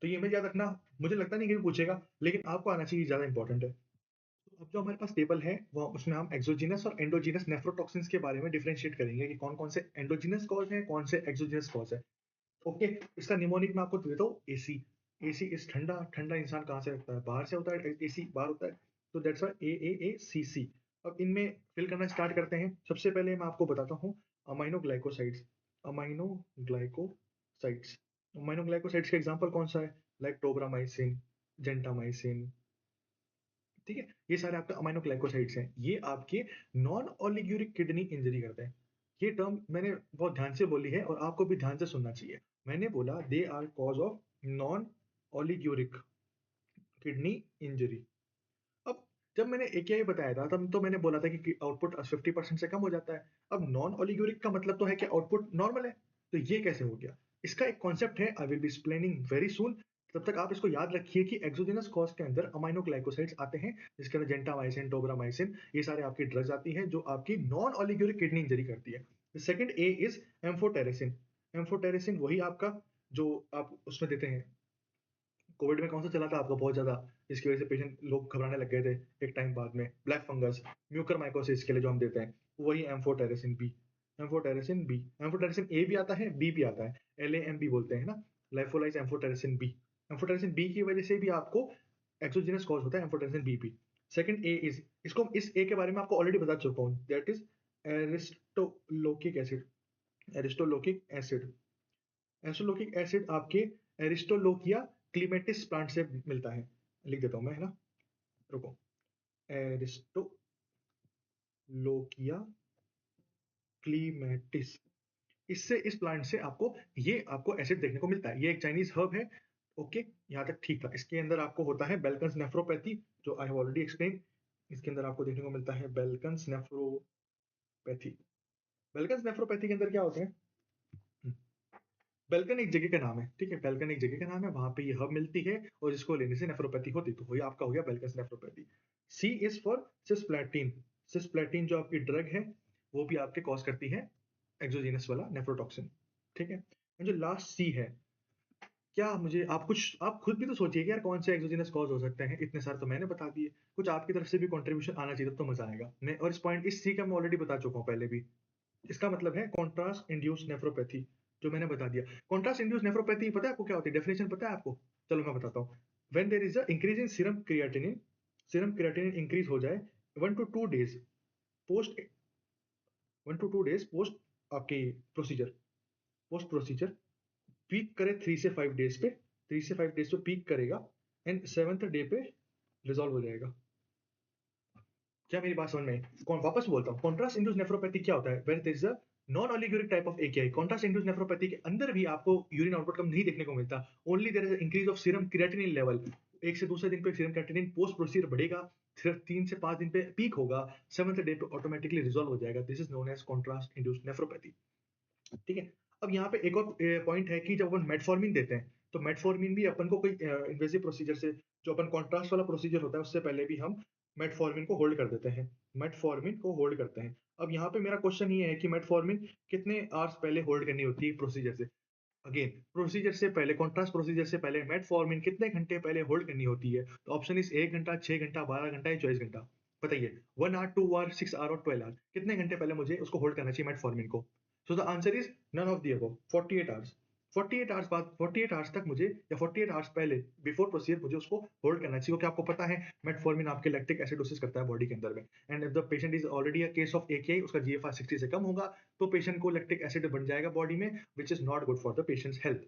तो ये इमेज याद रखना। मुझे लगता नहीं कि पूछेगा, लेकिन आपको आना चाहिए, ज्यादा इंपॉर्टेंट है। अब जो हमारे पास टेबल है वो, उसमें हम एक्सोजीनस और एंडोजीनस नेफ्रोटॉक्सिन्स के बारे में डिफरेंशिएट करेंगे कि कौन कौन से एंडोजीनस कॉज है, कौन से एक्सोजीनस कॉज है। ओके, इसका निमोनिक मैं आपको दे देता हूँ, एसी। एसी इज ठंडा। ठंडा इंसान कहाँ से रखता है? बाहर से होता है, एसी बाहर होता है, तो दैट्स व्हाई AAACC। अब इनमें फिल करना स्टार्ट करते हैं। सबसे पहले मैं आपको बताता हूँ amino glycosides. Amino glycosides, amino glycosides का एग्जांपल कौन सा है? Like tobramycin, gentamicin. ठीक है, ये सारे आपके अमाइनो ग्लाइकोसाइड्स हैं। ये आपके नॉन ओलिग्यूरिक किडनी इंजरी करते हैं। ये टर्म मैंने बहुत ध्यान से बोली है और आपको भी ध्यान से सुनना चाहिए। मैंने बोला they are cause of non oliguric kidney injury. अब जब मैंने AKI बताया था, तब तो मैंने बोला था कि आउटपुट 50% से कम हो जाता है। अब नॉन ओलिग्यूरिक का मतलब तो है कि आउटपुट नॉर्मल है। तो ये कैसे हो गया? इसका एक कॉन्सेप्ट है, I will be explaining very soon. तब तक आप इसको याद रखिए कि एक्सोजेनस कॉज के अंदर अमाइनो ग्लाइकोसाइड्स आते हैं, जिसके अंदर जेंटामाइसिन, टोब्रामाइसिन, ये सारे आपकी ड्रग्स आती हैं जो आपकी नॉन ओलिग्यूरिक किडनी इंजरी करती है। Second A is amphotericin. Amphotericin वही आपका जो आप उसमें देते हैं। कोविड में कौन सा चला था आपका बहुत ज्यादा, जिसकी वजह से पेशेंट लोग घबराने लग गए थे एक टाइम बाद में? ब्लैक फंगस, म्यूकर माइकोसिस के लिए जो हम देते हैं, वही amphotericin B. Amphotericin B, amphotericin A भी आता है, बी भी आता है, LAMB बोलते हैं ना, लाइफोलाइज एम्फोटेरेसिन बी। एम्फोटेरेसिन बी की वजह से भी आपको एक्सोजीनस कॉज होता है एम्फोटेरेसिन बी भी। सेकंड ए इज, इसको इस ए के बारे में आपको ऑलरेडी बता चुका हूँ, that is aristolochic acid. Aristolochic acid, aristolochic acid आपके एरिस्टोलोकिया क्लीमेटिस प्लांट से मिलता है। लिख देता हूँ मैं, है ना, रुको, एरिस्टोलोकिया क्लीमेटिस, इससे, इस प्लांट से आपको ये आपको एसिड देखने को मिलता है। ये एक चाइनीज हर्ब है। ओके, यहाँ तक ठीक था। इसके अंदर आपको होता है बेल्कन्स नेफ्रोपैथी, जो आई हैव ऑलरेडी एक्सप्लेन। इसके अंदर आपको देखने को मिलता है बेल्कन्स नेफ्रोपैथी। बेल्कन्स नेफ्रोपैथी के अंदर क्या होते हैं, बेल्कन एक जगह का नाम है, ठीक है, बेल्कन एक जगह का नाम है, वहां पे ये हर्ब मिलती है और इसको लेने से नेफ्रोपैथी होती, तो वही आपका हो गया Balkans nephropathy. C is for cisplatin. Cisplatin जो आपकी ड्रग है, वो भी आपके कॉज करती है एक्सोजीनस वाला नेफ्रोटॉक्सिन, ठीक है। और जो लास्ट सी है, क्या मुझे आप कुछ, आप खुद भी तो सोचिए कि यार कौन से एक्सोजीनस कॉज हो सकते हैं, इतने सारे तो मैंने बता दिए, कुछ आपकी तरफ से भी कंट्रीब्यूशन आना चाहिए तो मजा आएगा। मैं और इस पॉइंट, इस सी का मैं ऑलरेडी बता चुका हूँ पहले भी। इसका मतलब है कॉन्ट्रास्ट इंड्यूस्ड नेफ्रोपैथी, जो मैंने बता दिया। कॉन्ट्रास्ट इंड्यूस्ड नेफ्रोपैथी पता है आपको क्या होती है, डेफिनेशन पता है आपको? चलो मैं बताता हूँ। When there is a increase in serum creatinine increase हो जाए 1 to 2 days post, 1 to 2 days post आपके प्रोसीजर, पोस्ट प्रोसीजर पीक करे 3 से 5 डेज पे, 3 से 5 डेज पे पीक करेगा एंड 7th डे पे रिजॉल्व हो जाएगा। क्या मेरी बात समझ में आई? कौन, वापस बोलता हूँ, कॉन्ट्रास्ट इंड्यूस्ड नेफ्रोपैथी क्या होता है? When there is a non oliguric type of AKI. Contrast induced nephropathy के अंदर भी आपको यूरिन आउटपुट कम नहीं देखने को मिलता, only there is increase of serum creatinine level. एक से दूसरे दिन पे सीरम क्रिएटिनिन पोस्ट प्रोसीजर बढ़ेगा, सिर्फ 3 से 5 दिन पे पीक होगा, 7th डे पे ऑटोमेटिकली रिजॉल्व हो जाएगा। This is known as contrast induced nephropathy, ठीक है। अब यहाँ पे एक और पॉइंट है कि जब अपन मेटफॉर्मिन देते हैं, तो मेटफॉर्मिन भी अपन को कोई इन्वेसिव प्रोसीजर से, जो अपन कॉन्ट्रास्ट वाला प्रोसीजर होता है उससे पहले भी हम मेटफॉर्मिन को होल्ड कर देते हैं, मेटफॉर्मिन को होल्ड करते हैं। अब यहाँ पे मेरा क्वेश्चन ये है कि मेटफॉर्मिन कितने आवर्स पहले होल्ड करनी होती है प्रोसीजर से? अगेन, प्रोसीजर से पहले, कॉन्ट्रास्ट प्रोसीजर से पहले मेटफॉर्मिन कितने घंटे पहले होल्ड करनी होती है? तो ऑप्शन इज 1 घंटा, 6 घंटा, 12 घंटा या 24 घंटा। बताइए, 1 आवर, 2 आवर, 6 आवर और 12 आवर, कितने घंटे पहले मुझे उसको होल्ड करना चाहिए मेटफॉर्मिन को? So the answer is none of the above, 48 hours. 48 hours बाद, 48 आवर्स तक मुझे, या 48 आवर्स पहले बिफोर प्रोसीजर मुझे उसको होल्ड करना चाहिए, क्योंकि आपको पता है मेटफॉर्मिन आपके लैक्टिक एसिडोसिस करता है बॉडी के अंदर में। And if the patient is already a case of एकेआई, उसका जीएफआर 60 से कम होगा, तो पेशेंट को लैक्टिक एसिड बन जाएगा बॉडी में, which is not good for the patients health,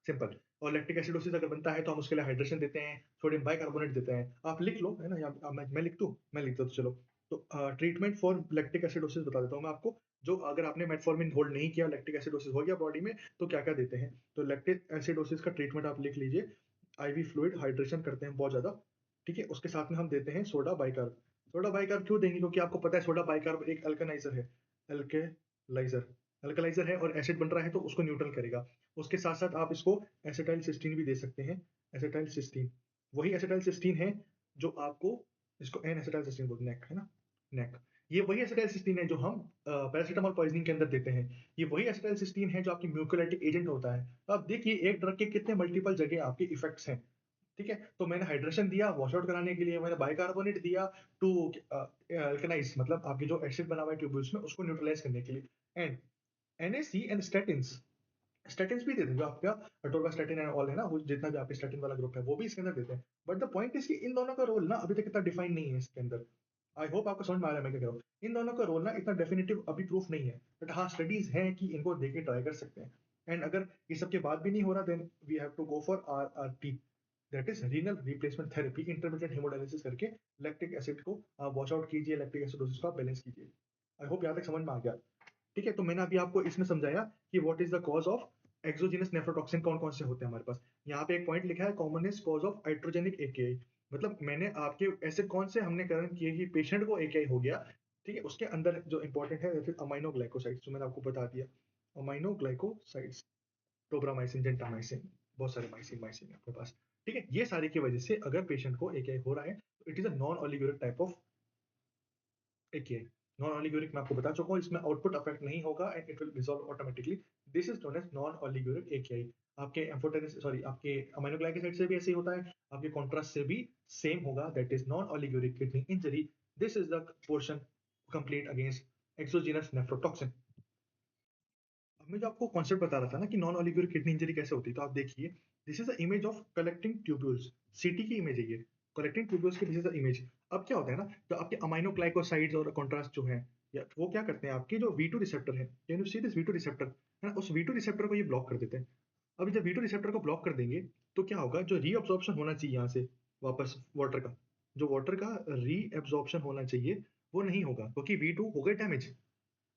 simple. और लैक्टिक एसिडोसिस अगर बनता है तो हम उसके लिए हाइड्रेशन देते हैं, सोडियम बाइकार्बोनेट देते हैं। आप लिख लो, है ना, या मैं लिख दूं? मैं लिख दूं तो चलो। तो ट्रीटमेंट फॉर लैक्टिक एसिडोसिस बता देता हूँ मैं आपको। जो अगर आपने मेटफॉर्मिन होल्ड नहीं किया, लैक्टिक एसिडोसिस हो गया बॉडी में, तो क्या क्या देते हैं? तो लैक्टिक एसिडोसिस का ट्रीटमेंट आप लिख लीजिए, आईवी फ्लूइड, हाइड्रेशन करते हैं बहुत ज्यादा, ठीक है। उसके साथ में हम देते हैं सोडा बाइकार्ब। सोडा बाइकार्ब क्यों देंगे? क्योंकि आपको पता है सोडा बाइकार्ब एक अल्कनाइजर है, अल्केलाइजर, अल्कलाइजर है, और एसिड बन रहा है तो उसको न्यूट्रल करेगा। उसके साथ साथ आप इसको एसिटाइल सिस्टीन भी दे सकते हैं, एसिटाइल सिस्टीन, वही एसिटाइल सिस्टीन है जो आपको, इसको एन एसिटाइल सिस्टीन बोलते हैं, नेक, है ना, नेक। ये वही एसिटाइल सिस्टीन है जो हम पैरासिटामोल पॉइजनिंग के अंदर देते हैं। ये वही एसिटाइल सिस्टीन है जो आपकी म्यूकोलाइटिक एजेंट होता है। तो आप देखिए एक ड्रग के कितने मल्टीपल जगह आपके इफेक्ट्स हैं, ठीक है। तो मैंने हाइड्रेशन दिया वॉश आउट कराने के लिए, मैंने बाइकार्बोनेट दिया टू अल्कनाइज, मतलब आपके जो एसिड बना हुआ है ट्यूब्यूल्स में उसको न्यूट्रलाइज करने के लिए। And NAC and statins, statins भी देते हैं, जो आपका अटोरवास्टैटिन एंड ऑल है ना, वो जितना भी आपके स्टैटिन वाला ग्रुप है वो भी इसके अंदर देते हैं। बट द पॉइंट इज कि इन दोनों का रोल ना अभी तक इतना डिफाइन नहीं है इसके अंदर। आई होप आपको समझ में आ रहा है मैं क्या कह रहा हूँ। इन दोनों का रोल ना इतना डेफिनेटिव अभी प्रूफ नहीं है, बट हाँ स्टडीज हैं कि इनको देके ट्राई कर सकते हैं। एंड अगर ये सब के बाद भी नहीं हो रहा, then we have to go for RRT, that is renal replacement therapy, intermediate hemodialysis करके लैक्टिक एसिड को वॉश आउट कीजिए, लैक्टिक एसिडोसिस को बैलेंस कीजिए। आई होप यहाँ तक समझ में आ गया, ठीक है। तो मैंने अभी आपको इसमें समझाया कि what is the cause of exogenous nephrotoxin, कौन कौन से होते हैं हमारे पास। यहाँ पे एक पॉइंट लिखा है, कॉमनेस्ट कॉज ऑफ हाइड्रोजेनिक एकेआई, मतलब मैंने आपके ऐसे कौन से हमने कारण किए कि पेशेंट को एकेआई हो गया, ठीक है। उसके अंदर जो इंपॉर्टेंट है फिर अमाइनो ग्लाइकोसाइड्स, जो मैंने आपको बता दिया, अमाइनो ग्लाइकोसाइड्स, टोब्रामाइसिन, जेंटामाइसिन, बहुत सारे माइसिन माइसिन है आपके पास, ठीक है। ये सारे की वजह से अगर पेशेंट को एकेआई हो रहा है, तो it is a non oliguric type of AKI. Non oliguric मैं आपको बता चुका हूँ, इसमें आउटपुट अफेक्ट नहीं होगा and it will resolve automatically. This is known as non oliguric AKI. आपके एम्फोटेरिस, सॉरी, आपके अमीनो ग्लाइकोसाइड से भी ऐसे ही होता है, आपके कॉन्ट्रास्ट से भी सेम होगा, that is non oliguric kidney injury. This is the portion complete against exogenous nephrotoxin. अब मैं जो आपको कॉन्सेप्ट बता रहा था ना कि नॉन ओलिगोरिक किडनी इंजरी कैसे होती है, तो आप देखिए, this is the image of collecting tubules, सीटी की इमेज है ये। कलेक्टिंग ट्यूब्यूल्स के दिस इज द इमेज। अब क्या होता है ना, जो आपके अमाइनो ग्लाइकोसाइड्स और कॉन्ट्रास्ट जो है, या वो क्या करते हैं, आपके जो V2 रिसेप्टर है, can you see this V2 receptor है ना, उस V2 रिसेप्टर को ये ब्लॉक कर देते हैं। अभी जब V2 रिसेप्टर को ब्लॉक कर देंगे तो क्या होगा, जो रीअब्जॉर्प्शन होना चाहिए यहाँ से वापस वाटर का, जो वाटर का रीअब्जॉर्प्शन होना चाहिए वो नहीं होगा, क्योंकि V2 हो गए डैमेज।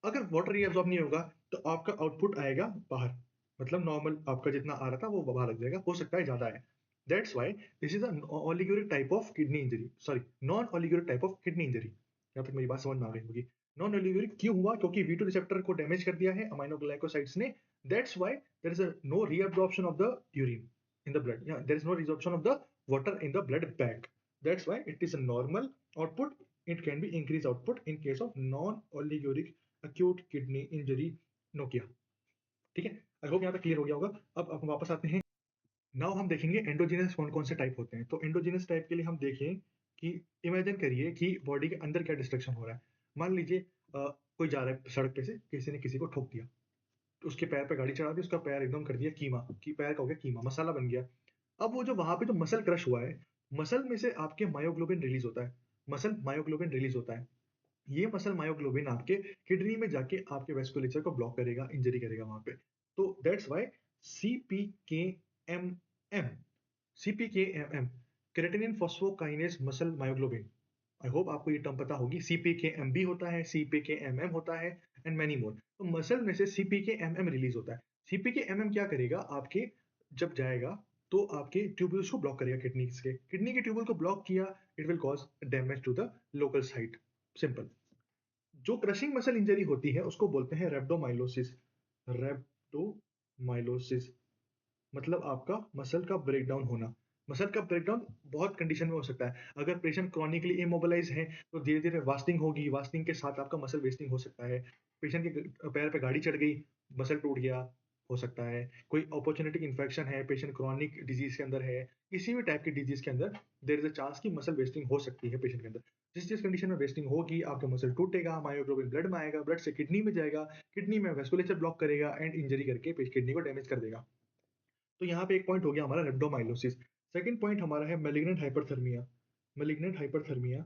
अगर वाटर रीअब्सॉर्ब नहीं होगा तो आपका आउटपुट आएगा बाहर, मतलब नॉर्मल आपका जितना आ रहा था वो बाहर लग जाएगा, हो सकता है ज्यादा है। That's why this is oliguric type of kidney injury, sorry non oliguric type of kidney injury. यहाँ तक मेरी बात समझ में आ गई होगी। नॉन ओलिगोरिक क्यों हुआ, क्योंकि V2 रिसेप्टर को डैमेज कर दिया है अमाइनो ग्लाइकोसाइड्स ने। That's why there is no reabsorption of the urine in the blood, there is no reabsorption of the water in the blood bag. That's why it is a normal output, it can be increased output in case of non-oliguric acute kidney injury Nokia. ठीक है, आई hope यहाँ तक clear हो गया होगा। अब हम वापस आते हैं। नाउ हम देखेंगे एंडोजीनस कौन कौन से टाइप होते हैं। तो एंडोजीनस टाइप के लिए हम देखें कि इमेजिन करिए कि बॉडी के अंदर क्या डिस्ट्रक्शन हो रहा है। मान लीजिए कोई जा रहा है सड़क पे से, किसी ने किसी को ठोक दिया, तो उसके पैर पे गाड़ी चढ़ा दी, उसका पैर एकदम कर दिया कीमा, कि पैर का हो गया कीमा, मसाला बन गया। अब वो जो वहां पे जो मसल क्रश हुआ है, मसल में से आपके मायोग्लोबिन रिलीज होता है, मसल मायोग्लोबिन रिलीज होता है। ये मसल मायोग्लोबिन आपके किडनी में जाके आपके वेस्कुलेचर को ब्लॉक करेगा, इंजरी करेगा वहां पे। तो that's why CPKMM, CPKMM, creatinine phosphokinase muscle myoglobin, I hope आपको ये टर्म पता होगी। CPKMB होता है, CPKMM होता है, एंड मेनी मोर। तो मसल में से CPKMM रिलीज होता है। CPKMM क्या करेगा, आपके जब जाएगा तो आपके ट्यूब्यूल्स को ब्लॉक करेगा, किडनी के ट्यूब्यूल को ब्लॉक किया, it will cause damage to the local site. Simple. जो क्रशिंग मसल इंजरी होती है उसको बोलते हैं रेब्डोमाइलोसिस। रेब्डोमाइलोसिस मतलब आपका मसल का ब्रेकडाउन होना। मसल का ब्रेकडाउन बहुत कंडीशन में हो सकता है। अगर पेशेंट क्रॉनिकली इमोबिलाइज है तो धीरे धीरे वास्टिंग होगी, वास्टिंग के साथ आपका मसल वेस्टिंग हो सकता है। पेशेंट के पैर पे गाड़ी चढ़ गई, मसल टूट गया, हो सकता है। कोई अपॉर्चुनिटिक इन्फेक्शन है, पेशेंट क्रॉनिक डिजीज के अंदर है, किसी भी टाइप की डिजीज के अंदर देयर इज अ चांस कि मसल वेस्टिंग हो सकती है पेशेंट के अंदर। जिस जिस कंडीशन में वेस्टिंग होगी, आपका मसल टूटेगा, मायोग्लोबिन ब्लड में आएगा, ब्लड से किडनी में जाएगा, किडनी में वेस्कुलेचर ब्लॉक करेगा एंड इंजरी करके किडनी को डैमेज कर देगा। तो यहाँ पे एक पॉइंट हो गया हमारा रेब्डोमाइलोसिस। सेकंड पॉइंट हमारा है मैलिग्नेंट हाइपरथर्मिया। मैलिग्नेंट हाइपरथर्मिया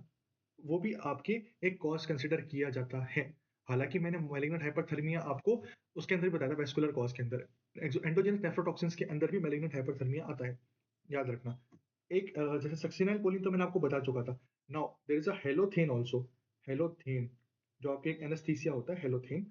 वो भी आपके एक कॉज कंसिडर किया जाता है। हालांकि मैंने मैलिग्नेंट हाइपरथर्मिया आपको उसके अंदर भी बताया था, वेस्कुलर कॉज के अंदर। एंडोजेनिक नेफ्रोटॉक्सिन्स के अंदर भी मैलिग्नेंट हाइपरथर्मिया आता है, याद रखना। एक जैसे सक्सिनाइल कोलिन तो मैंने आपको बता चुका था। Now there is a halothane also. Halothane जो आपके एक एनेस्थीसिया होता है, हेलोथेन।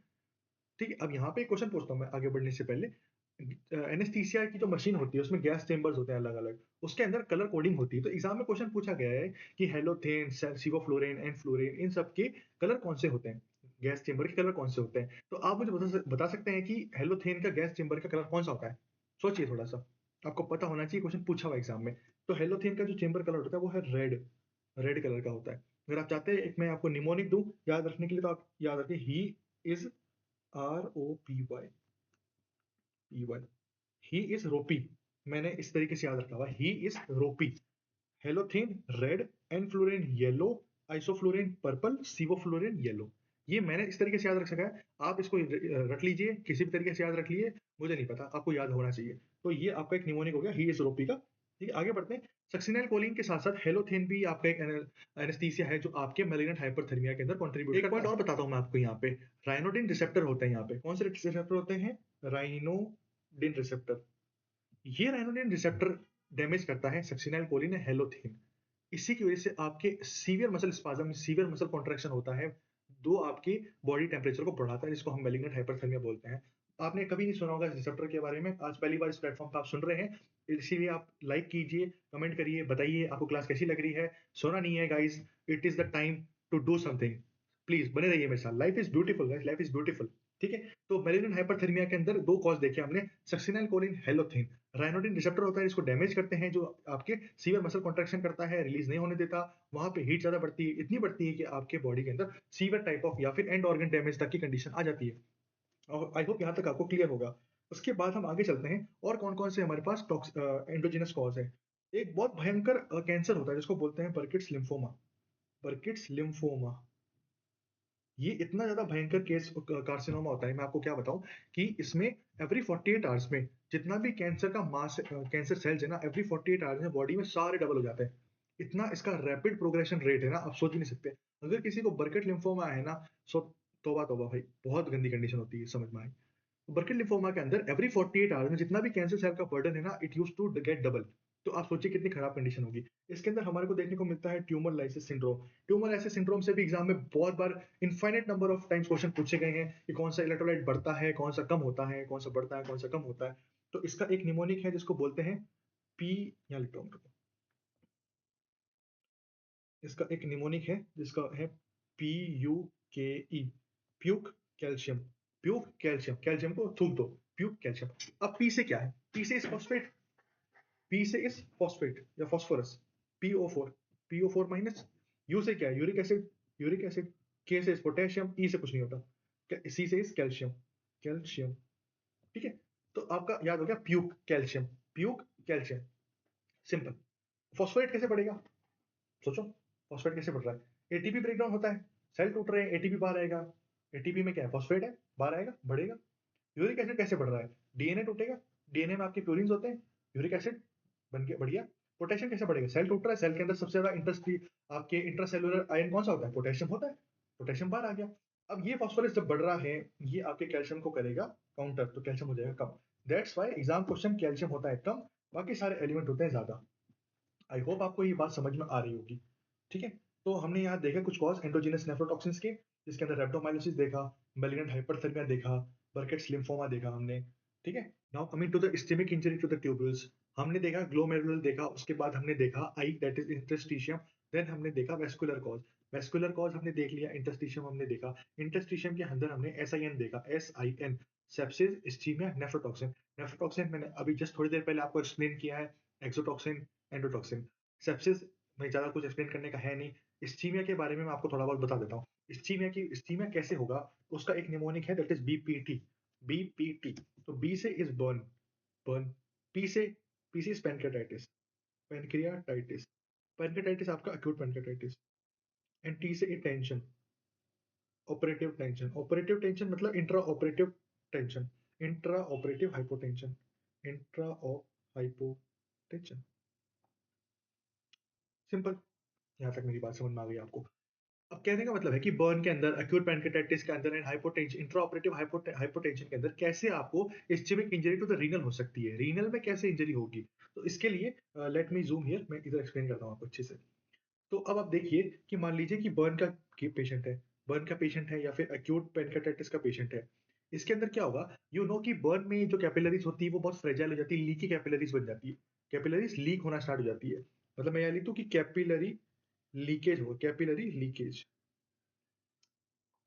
ठीक है, अब यहाँ पे एक क्वेश्चन पूछता हूँ मैं आगे बढ़ने से पहले। एनेस्थीसिया की जो मशीन होती है उसमें गैस चेंबर्स होते हैं अलग अलग, उसके अंदर कलर कोडिंग होती है। तो एग्जाम में क्वेश्चन पूछा गया है कि हेलोथेन, सिवोफ्लोरेन एंड फ्लोरेन, इन सब के कलर कौन से होते हैं, गैस चेंबर के कलर कौन से होते हैं। तो आप मुझे बता सकते हैं कि हेलोथेन का गैस चेंबर का कलर कौन सा होता है। सोचिए थोड़ा सा, आपको पता होना चाहिए, क्वेश्चन पूछा हुआ एग्जाम में। तो हेलोथेन का जो चेंबर कलर होता है वो है रेड, रेड कलर का होता है। अगर आप चाहते हैं एक मैं आपको निमोनिक दूं याद रखने के लिए, तो आप याद रखिए he is ROPY, PY, he is ropy. मैंने इस तरीके से याद रखा हुआ, he is ropy. Halothane red, enflurane yellow, isoflurane purple, sevoflurane yellow. ये मैंने इस तरीके से याद रख सका है। आप इसको रख लीजिए, किसी भी तरीके से याद रख लीजिए, मुझे नहीं पता, आपको याद होना चाहिए। तो ये आपका एक निमोनिक हो गया, ही इज रोपी का। ठीक है, आगे बढ़ते हैं। सक्सिनाइल कोलिन के साथ साथ हेलोथेन भी आपका एक एनेस्थीसिया है जो आपके मैलिग्नेंट हाइपरथर्मिया के अंदर कंट्रीब्यूट करता है। एक पॉइंट और बताता हूं मैं आपको यहाँ पे। राइनोडिन रिसेप्टर होते हैं यहाँ पे। कौन से रिसेप्टर होते हैं, राइनोडिन रिसेप्टर। ये राइनोडिन रिसेप्टर डैमेज करता है सक्सिनाइल कोलिन या हेलोथेन। इसी की वजह से आपके severe muscle spasm, severe muscle contraction होता है, दो आपकी बॉडी टेम्परेचर को बढ़ाता है, जिसको हम मैलिग्नेंट हाइपरथर्मिया बोलते हैं। आपने कभी नहीं सुना होगा इस रिसेप्टर के बारे में, आज पहली बार इस प्लेटफॉर्म पे आप सुन रहे हैं। इसीलिए आप लाइक कीजिए, कमेंट करिए, बताइए आपको क्लास कैसी लग रही है। सोना नहीं है guys, it is the time to do something. Please बने रहिए मेरे साथ। Life is beautiful guys, life is beautiful. ठीक है, तो मैलिग्नेंट हाइपरथर्मिया के अंदर दो कॉज देखे हमने, सक्सिनाइल कोलिन, हेलोथेन। राइनोडिन रिसेप्टर होता है, इसको डैमेज करते हैं, जो आपके सीवियर मसल कॉन्ट्रैक्शन करता है, रिलीज नहीं होने देता। वहां पे हीट ज्यादा बढ़ती है, इतनी बढ़ती है कि आपके बॉडी के अंदर सीवियर टाइप ऑफ या फिर एंड ऑर्गन डैमेज तक की कंडीशन आ जाती है। और आई होप यहाँ तक आपको क्लियर होगा। उसके बाद हम आगे चलते हैं, और कौन कौन से हमारे पास एंडोजिनस कॉज है। एक बहुत भयंकर कैंसर होता है जिसको बोलते हैं बर्किट्स लिम्फोमा। बर्किट्स लिम्फोमा, ये इतना ज्यादा भयंकर केस कार्सिनोमा होता है, मैं आपको क्या बताऊं, कि इसमें एवरी 48 आवर्स में जितना भी कैंसर का मास, कैंसर सेल्स है ना, एवरी 48 आवर्स में बॉडी में सारे डबल हो जाते हैं। इतना इसका रैपिड प्रोग्रेशन रेट है ना, आप सोच भी नहीं सकते। अगर किसी को बर्केट लिम्फोमा है ना, सो तौबा तौबा भाई, बहुत गंदी कंडीशन होती है, समझ में आई। बर्किन लिम्फोमा के अंदर एवरी 48 आवर्स में जितना भी कैंसर सेल का बर्डन है ना, it used to get double. तो आप सोचिए कितनी खराब कंडीशन होगी। इसके अंदर हमारे को देखने को मिलता है tumour lysis syndrome. Tumour lysis syndrome से भी एग्जाम में बहुत बार infinite number of times question पूछे गए हैं कि कौन सा इलेक्ट्रोलाइट बढ़ता है, कौन सा कम होता है, कौन सा बढ़ता है, कौन सा कम होता है। तो इसका एक निमोनिक है जिसको बोलते हैं पी, यहाँ लिखता हूँ, इसका एक निमोनिक है जिसका है PUKE, puke calcium. Puke calcium, calcium को थूक दो, प्यूक कैल्शियम। अब पी से क्या है? पी से इस फॉस्फेट, पी से इस फॉस्फेट या phosphorus, PO4, PO4 minus. You से क्या है? Uric acid, uric acid. के से इस पोटेशियम, ई से कुछ नहीं होता। सी से इस कैल्शियम, कैल्शियम। ठीक है, तो आपका याद हो गया puke calcium, puke calcium, simple. Phosphate कैसे पड़ेगा? सोचो, फॉस्फेट कैसे बढ़ रहा है? एटीपी ब्रेकडाउन होता है, सेल टूट रहे हैं, एटीपी बाहर आएगा। एटीपी में क्या है? फॉस्फेट है, बाहर आएगा, बढ़ेगा। यूरिक एसिड कैसे बढ़ रहा है? डीएनए टूटेगा, डीएनए में आपके प्यूरिन्स होते हैं, यूरिक एसिड बन के बढ़िया। पोटेशियम कैसे बढ़ेगा? सेल टूट रहा है, सेल के अंदर सबसे ज्यादा इंटरेस्ट आपके इंट्रासेलुलर आयन कौन सा होता है? पोटेशियम होता है, पोटेशियम बाहर आ गया। अब ये फॉस्फोरस जब बढ़ रहा है, ये आपके कैल्शियम को करेगा काउंटर, तो कैल्शियम हो जाएगा कम। That's why exam question calcium होता है कम, बाकी सारे एलिमेंट होते हैं ज्यादा। आई होप आपको ये बात समझ में आ रही होगी। ठीक है, तो हमने यहाँ देखा कुछ कॉज एंडोजीनस नेफ्रोटॉक्सिन्स के, जिसके अंदर रेप्टोमाइलोसिस देखा, मैलिग्नेंट हाइपरथर्मिया देखा, बर्केट्स लिम्फोमा देखा हमने। ठीक है, now coming to the ischemic injury to the tubules, हमने देखा ग्लोमेरुलर देखा, उसके बाद हमने देखा I that is interstitium, then हमने देखा वेस्कुलर कॉज। वेस्कुलर कॉज हमने देख लिया, इंटरस्टिशियम हमने देखा, इंटरस्टिशियम के अंदर हमने SIN देखा, SIN, सेप्सिस, इस्चीमिया, नेफ्रोटॉक्सिन। नेफ्रोटॉक्सिन मैंने अभी जस्ट थोड़ी देर पहले आपको एक्सप्लेन किया है, एक्सोटॉक्सिन, एंडोटॉक्सिन। सेप्सिस में ज़्यादा कुछ एक्सप्लेन करने का है नहीं। इस्चीमिया के बारे में मैं आपको थोड़ा बहुत बता देता हूँ। इस्चीमिया कैसे होगा? उसका एक निमोनिक है दैट इज BPT, BPT। तो बी से इज बर्न, बर्न। पी से, पी से इज पैनक्रियाटाइटिस, पैनक्रियाटाइटिस। पैनक्रियाटाइटिस आपका अक्यूट पैनक्रियाटाइटिस। एंड टी से tension, operative tension. Operative tension मतलब intra operative tension, intra operative hypotension, intra op hypotension. Simple, यहाँ तक मेरी बात समझ में आ गई आपको। अब कहने का मतलब है कि बर्न के अंदर, एक्यूट पैनक्रियाटाइटिस के अंदर एंड हाइपोटेंशन, इंट्राऑपरेटिव हाइपोटेंशन के अंदर कैसे आपको ischemic injury to the renal हो सकती है, रीनल में कैसे इंजरी होगी। तो इसके लिए लेट मी जूम हियर, मैं इधर एक्सप्लेन करता हूँ आपको अच्छे से। तो अब आप देखिए कि मान लीजिए कि बर्न का पेशेंट है, बर्न का पेशेंट है या फिर एक्यूट पैनक्रियाटाइटिस का पेशेंट है। इसके अंदर क्या होगा, यू नो कि बर्न में जो कैपिलरीज होती है वो बहुत फ्रेजाइल हो जाती है, लीकी कैपिलरीज बन जाती है, कैपिलरीज लीक होना स्टार्ट हो जाती है। मतलब मैं यहाँ लिख दूं कि कैपिलरी लीकेज हो, कैपिलरी लीकेज।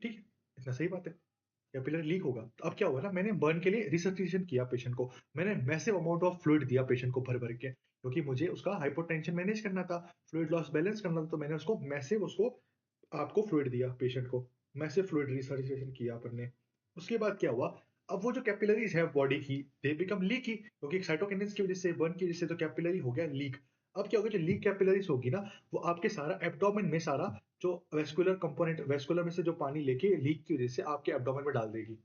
ठीक है, इतना सही बात है, कैपिलरी लीक होगा। तो अब क्या होगा ना, मैंने बर्न के लिए रिसर्चिशन किया पेशेंट को, मैंने मैसिव अमाउंट ऑफ फ्लूइड दिया पेशेंट को भर भर के, क्योंकि मुझे उसका हाइपोटेंशन मैनेज करना था, फ्लूइड लॉस बैलेंस करना था। तो मैंने उसको मैसिव, उसको आपको फ्लूइड दिया पेशेंट को, मैसिव फ्लूइड रिसर्चिशन किया अपन ने। उसके बाद क्या हुआ, अब वो जो कैपिलरीज है बॉडी की, दे बिकम लीकी, क्योंकि साइटोकिनेसिस की वजह से, बर्न की वजह से तो कैपिलरी हो गया लीक। अब क्या होगा, जो लीक कैपिलरीज होगी ना, वो आपके सारा एब्डोमेन में सारा जो वेस्कुलर कंपोनेंट, वेस्कुलर में से जो पानी लेके लीक की वजह से आपके एब्डोमेन में डाल देगी।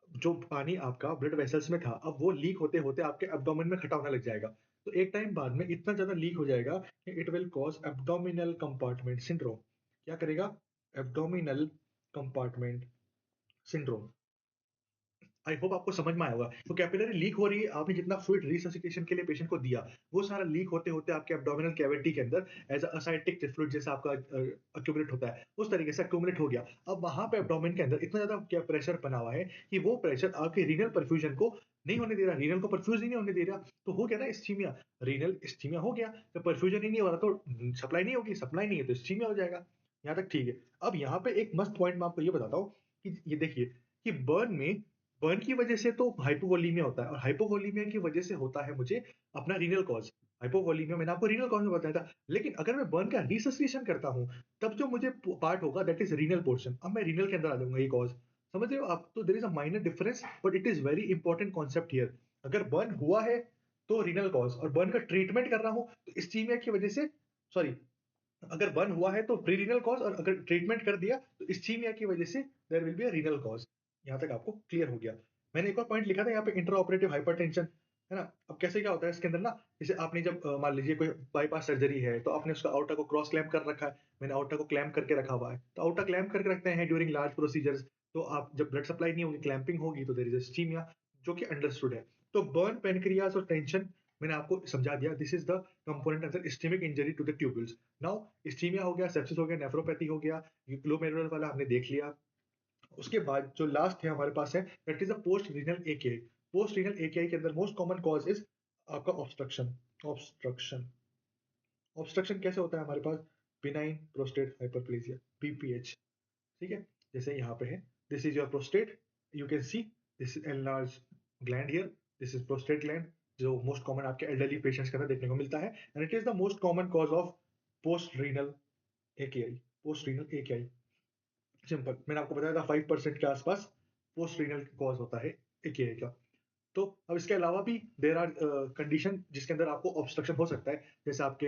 जो पानी आपका ब्लड वेसल्स में था, अब वो लीक होते होते आपके एब्डोमेन में इकट्ठा होने लग जाएगा। तो एक टाइम बाद में इतना ज्यादा लीक हो जाएगा कि it will cause abdominal compartment syndrome. क्या करेगा? Abdominal compartment syndrome. आई होप आपको समझ में आया होगा। तो कैपिलरी लीक हो रही है, आपने जितना फ्लूइड रिससिटेशन के लिए पेशेंट को दिया, वो सारा लीक होते होते आपके एब्डोमिनल कैविटी के अंदर एज असाइटिक फ्लूइड जैसा आपका अक्यूमुलेट होता है, उस तरीके से अक्यूमुलेट हो गया। अब वहां पे एब्डोमेन के अंदर इतना ज्यादा क्या प्रेशर बना हुआ है कि वो प्रेशर आपके रीनल परफ्यूजन को नहीं होने दे रहा, रीनल को परफ्यूज ही नहीं होने दे रहा। तो हो गया ना इस्चीमिया, रीनल इस्चीमिया हो गया। तो परफ्यूजन ही नहीं हो रहा तो सप्लाई नहीं होगी, सप्लाई नहीं है तो इस्चीमिया हो जाएगा। यहाँ तक ठीक है। अब यहाँ पे एक मस्त पॉइंट मैं आपको ये बताता हूँ कि ये देखिए कि बर्न की वजह से तो हाइपोवोलीमिया होता है, और हाइपोवोलीमिया की वजह से होता है मुझे अपना रीनल कॉज। हाइपोवोलीमिया मैंने आपको रीनल कॉज में बताया था। लेकिन अगर मैं बर्न का रिससिटेशन करता हूं, तब जो मुझे पार्ट होगा दैट इज रीनल पोर्शन। अब मैं रीनल के अंदर आ जाऊंगा, ये कॉज समझ रहे हो आप? तो there is a minor difference, but it is very important concept here. अगर बर्न हुआ है तो रीनल कॉज, और बर्न का ट्रीटमेंट कर रहा हूं तो इस्चीमिया की वजह से, सॉरी, अगर बर्न हुआ है तो प्री रीनल कॉज, और अगर ट्रीटमेंट कर दिया तो इस्चीमिया की वजह से there will be a renal cause. यहाँ तक आपको क्लियर हो गया। मैंने एक और पॉइंट लिखा था यहाँ पे, इंट्रा ऑपरेटिव हाइपरटेंशन। है ना? अब कैसे क्या होता है इसके अंदर ना, जैसे आपने जब मान लीजिए कोई बाईपास सर्जरी है, तो आपने उसका आउटा को क्रॉस क्लैंप कर रखा है, मैंने आउटा को क्लैंप करके रखा हुआ है, तो आउटा क्लैंप करके रखते हैं ड्यूरिंग लार्ज प्रोसीजर्स, तो आप जब ब्लड सप्लाई नहीं होगी, क्लैंपिंग होगी, तो देयर इज़ इस्कीमिया, जो कि अंडरस्टूड है। तो बर्न, पैनक्रियाज और टेंशन मैंने आपको समझा दिया, this is the component of the ischemic injury to the tubules. Now ischemia हो गया, सेप्सिस हो गया, नेफ्रोपैथी हो गया, ये ग्लोमेरुलर वाला हमने देख लिया। उसके बाद जो लास्ट है हमारे पास है, that is a post renal AKI. Post renal AKI के अंदर मोस्ट कॉमन कॉज इज आपका ऑब्स्ट्रक्शन। ऑब्स्ट्रक्शन ऑब्स्ट्रक्शन कैसे होता है हमारे पास? Benign prostate hyperplasia, BPH. ठीक है, जैसे यहाँ पे है, this is your prostate, you can see this is enlarge gland here, this is prostate gland, जो मोस्ट कॉमन आपके एल्डरली पेशेंट्स के अंदर देखने को मिलता है, and it is the most common cause of post renal AKI. Post renal एकेआई simple, मैंने आपको बताया था 5% के आसपास पोस्ट रीनल कॉज होता है एकेआई का। तो अब इसके अलावा भी देर आर कंडीशन जिसके अंदर आपको ऑब्स्ट्रक्शन हो सकता है, जैसे आपके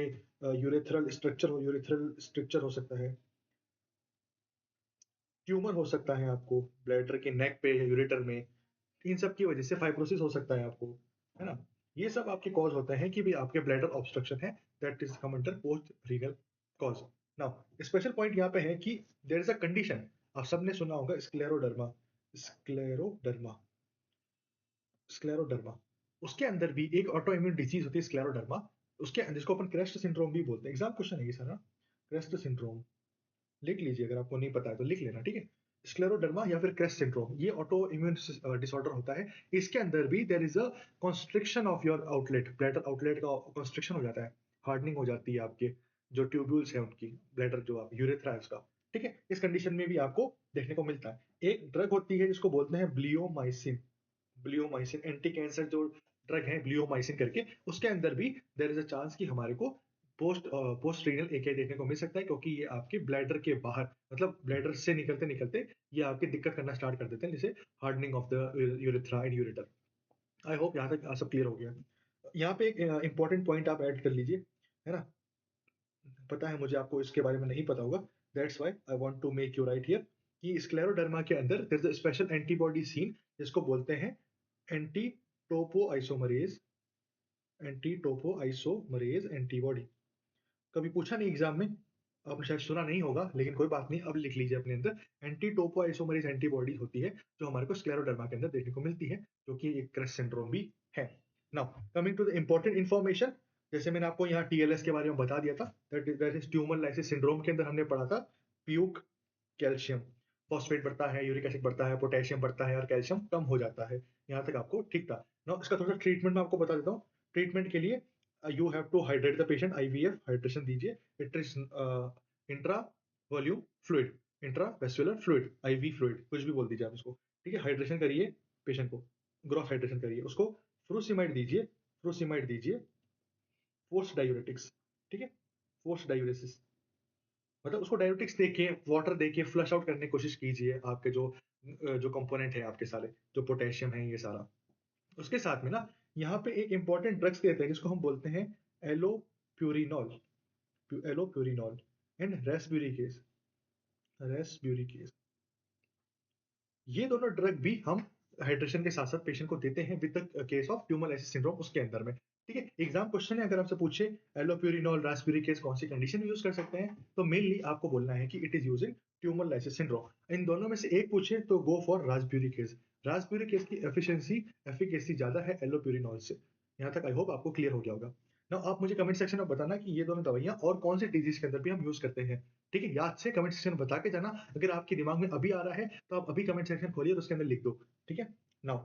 यूरेथ्रल स्ट्रक्चर हो सकता है, ट्यूमर हो सकता है आपको ब्लैडर के नेक पे या यूरेटर में, इन सब की वजह से फाइब्रोसिस हो सकता है आपको, है ना? ये सब आपके कॉज होते हैं कि भी आपके ब्लैडर ऑब्स्ट्रक्शन है, that is come under post renal cause. Now special point यहाँ पे है कि देयर इज अ कंडीशन, आप सबने सुना होगा स्क्लेरोडर्मा। स्क्लेरोडर्मा स्क्लेरोडर्मा उसके अंदर भी एक ऑटो इम्यून डिजीज होती है स्क्लेरोडर्मा, उसके जिसको अपन क्रेस्ट सिंड्रोम भी बोलते हैं। एग्जाम क्वेश्चन है ये सारा, क्रेस्ट सिंड्रोम लिख लीजिए, अगर आपको नहीं पता है तो लिख लेना, ठीक है? स्क्लेरोडर्मा या फिर क्रेस्ट सिंड्रोम, ये ऑटो इम्यून डिसऑर्डर होता है। इसके अंदर भी there is a constriction of your outlet, bladder outlet का कंस्ट्रिक्शन हो जाता है, हार्डनिंग हो जाती है आपके जो ट्यूब्यूल्स है उनकी, ब्लैडर जो आप यूरेथ्रा है उसका, ठीक है? इस कंडीशन में भी आपको देखने को मिलता है। एक ड्रग होती है जिसको बोलते हैं ब्लियोमाइसिन। ब्लियोमाइसिन एंटी कैंसर जो ड्रग है ब्लियोमाइसिन करके, उसके अंदर भी देयर इज अ चांस कि हमारे को पोस्ट रीनल एकेआई देखने को मिल सकता है, क्योंकि ये आपके ब्लैडर के बाहर, मतलब ब्लैडर से निकलते निकलते ये आपकी दिक्कत करना स्टार्ट कर देते हैं, जैसे hardening of the urethra and ureter. I hope यहाँ तक सब क्लियर हो गया। यहाँ पे एक इंपॉर्टेंट पॉइंट आप ऐड कर लीजिए, है ना? पता है मुझे आपको इसके बारे में नहीं पता होगा, that's why I want to make you write here कि स्क्लेरोडर्मा के अंदर there is a special antibody seen, जिसको बोलते हैं anti topoisomerase, anti topoisomerase antibody. कभी पूछा नहीं एग्जाम में, आपने शायद सुना नहीं होगा, लेकिन कोई बात नहीं, अब लिख लीजिए अपने अंदर, एंटी टोपो आइसोमरेज एंटीबॉडी होती है जो हमारे को स्क्लेरोडर्मा के अंदर देखने को मिलती है, जो कि एक क्रेस्ट सिंड्रोम भी है। Now coming to the important information, जैसे मैंने आपको यहाँ टीएलएस के बारे में बता दिया था, that is tumour lysis syndrome के अंदर हमने पढ़ा था प्यूक कैल्शियम, फॉस्फेट बढ़ता है, यूरिक एसिड बढ़ता है, पोटेशियम बढ़ता है और कैल्शियम कम हो जाता है। यहाँ तक आपको ठीक था ना? इसका थोड़ा सा ट्रीटमेंट मैं आपको बता देता हूँ। ट्रीटमेंट के लिए you have to hydrate the patient, IVF hydration दीजिए, it is intra volume fluid, intra vascular fluid, IV fluid, कुछ भी बोल दीजिए आप इसको, ठीक है? हाइड्रेशन करिए पेशेंट को, ग्रॉस हाइड्रेशन करिए उसको, फ्रूसिमाइड दीजिए, फ्रूसिमाइड दीजिए, फोर्स डायूरेटिक्स, ठीक है? फोर्स डायूरेसिस मतलब उसको डायूरेटिक्स देके, वाटर देके फ्लश आउट करने की कोशिश कीजिए, आपके जो कंपोनेंट है आपके सारे, जो पोटेशियम है ये सारा। उसके साथ में ना यहाँ पे एक इंपॉर्टेंट ड्रग्स देते हैं जिसको हम बोलते हैं एलोप्यूरिनॉल, एलोप्यूरिनॉल एंड रेस्ब्यूरिकेस, रेस्ब्यूरिकेस। ये दोनों ड्रग भी हम हाइड्रेशन के साथ साथ पेशेंट को देते हैं with the case of tumour lysis syndrome उसके अंदर में, ठीक है? एग्जाम क्वेश्चन है, अगर आपसे पूछे एलोप्यूरिनॉल रास्पिरिकेस कौन सी कंडीशन में यूज कर सकते हैं, तो मेनली आपको बोलना है कि it is using tumour lysis syndrome. इन दोनों में से एक पूछे तो गो फॉर रास्पिरिकेस। रास्पिरिकेस की एफिकेसी ज्यादा है एलोप्यूरिनॉल से। यहाँ तक आई होप आपको क्लियर हो गया होगा। ना आप मुझे कमेंट सेक्शन में बताना कि ये दोनों दवाइयां और कौन सी डिजीज के अंदर भी हम यूज करते हैं, ठीक है? याद से कमेंट सेक्शन में बता के जाना, अगर आपके दिमाग में अभी आ रहा है तो आप अभी कमेंट सेक्शन खोलिए और उसके अंदर लिख दो, ठीक है? नाउ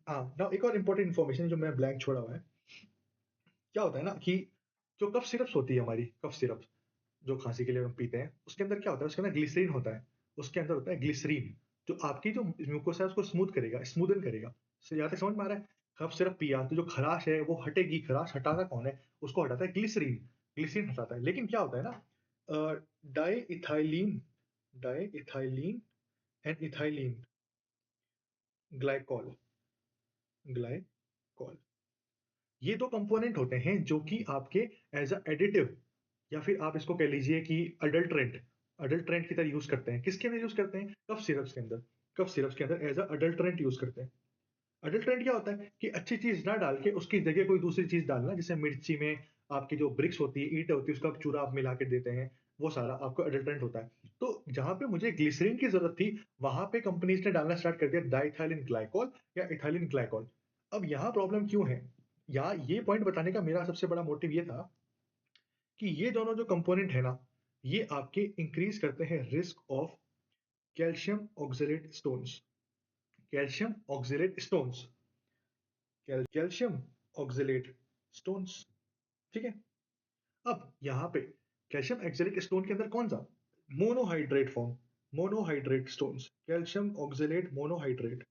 हाँ, नाउ एक और इंपॉर्टेंट इन्फॉर्मेशन जो मैं ब्लैंक छोड़ा हुआ है, क्या होता है ना कि जो कफ सिरप्स होती है हमारी, कफ सिरप्स जो खांसी के लिए हम पीते हैं, उसके अंदर क्या होता है, उसके अंदर ग्लिसरीन होता है, उसके अंदर होता है ग्लिसरीन, जो आपकी जो म्यूकोसा है उसको स्मूथ करेगा, स्मूदन करेगा। सो यहाँ तक समझ में आ रहा है? कफ सिरप पिया तो जो खराश है वो हटेगी, खराश हटाता कौन है? उसको हटाता है ग्लिसरीन, ग्लिसरीन हटाता है। लेकिन क्या होता है ना, di ethylene, di ethylene and ethylene glycol, glycol, ये दो कंपोनेंट होते हैं जो कि आपके एज अ एडिटिव, या फिर आप इसको कह लीजिए कि अडल्ट्रेंट, अडल्ट्रेंट की तरह यूज करते हैं। किसके अंदर यूज करते हैं? कफ सिरप्स के अंदर, कफ सिरप्स के अंदर एज अ अडल्ट्रेंट यूज करते हैं। अडल्ट्रेंट क्या होता है कि अच्छी चीज़ ना डाल के उसकी जगह कोई दूसरी चीज़ डालना, जैसे मिर्ची में आपकी जो ब्रिक्स होती है, ईंट होती है, उसका चूरा आप मिला के देते हैं, वो सारा आपका अडल्ट्रेंट होता है। तो जहाँ पे मुझे ग्लिसरीन की ज़रूरत थी, वहाँ पे कंपनीज़ ने डालना स्टार्ट कर दिया डाइथिलीन ग्लाइकोल या इथाइलिन ग्लाइकोल। अब यहाँ प्रॉब्लम क्यों है? यहाँ ये पॉइंट बताने का मेरा सबसे बड़ा मोटिव ये था कि ये दोनों जो कंपोनेंट है ना, ये आपके इंक्रीज़ करते हैं risk of calcium oxalate stones. Calcium oxalate stones, calcium oxalate stones, ठीक है? अब यहाँ पे कैल्शियम ऑक्सलेट स्टोन के अंदर कौन सा? Monohydrate form, monohydrate stones, calcium oxalate monohydrate.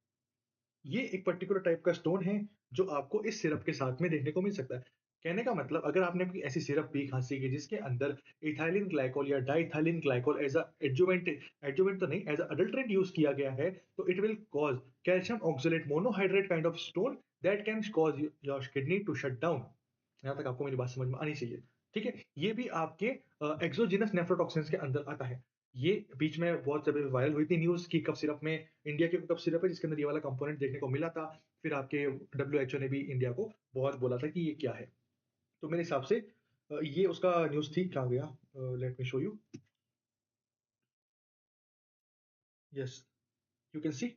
ये एक पर्टिकुलर टाइप का स्टोन है जो आपको इस सिरप के साथ में देखने को मिल सकता है। कहने का मतलब अगर आपने कोई ऐसी सिरप पी खांसी की जिसके अंदर इथाइलिन ग्लाइकोल या diethylene glycol as a adjuvant, adjuvant तो नहीं, एज अ अडल्ट्रेंट यूज किया गया है, तो it will cause calcium oxalate monohydrate kind of stone that can cause your kidney to shut down. यहाँ तक आपको मेरी बात समझ में आनी चाहिए। ठीक है, ये भी आपके एक्सोजिनस नेफ्रोटॉक्सिन्स के अंदर आता है। ये बीच में बहुत जब वायरल हुई थी न्यूज़ कि कफ सिरप में, इंडिया की कफ सिरप है जिसके अंदर ये वाला कंपोनेंट देखने को मिला था। फिर आपके डब्ल्यूएचओ ने भी इंडिया को बहुत बोला था कि ये क्या है। तो मेरे हिसाब से ये उसका न्यूज़ थी। कहाँ गया? Let me show you. Yes, you can see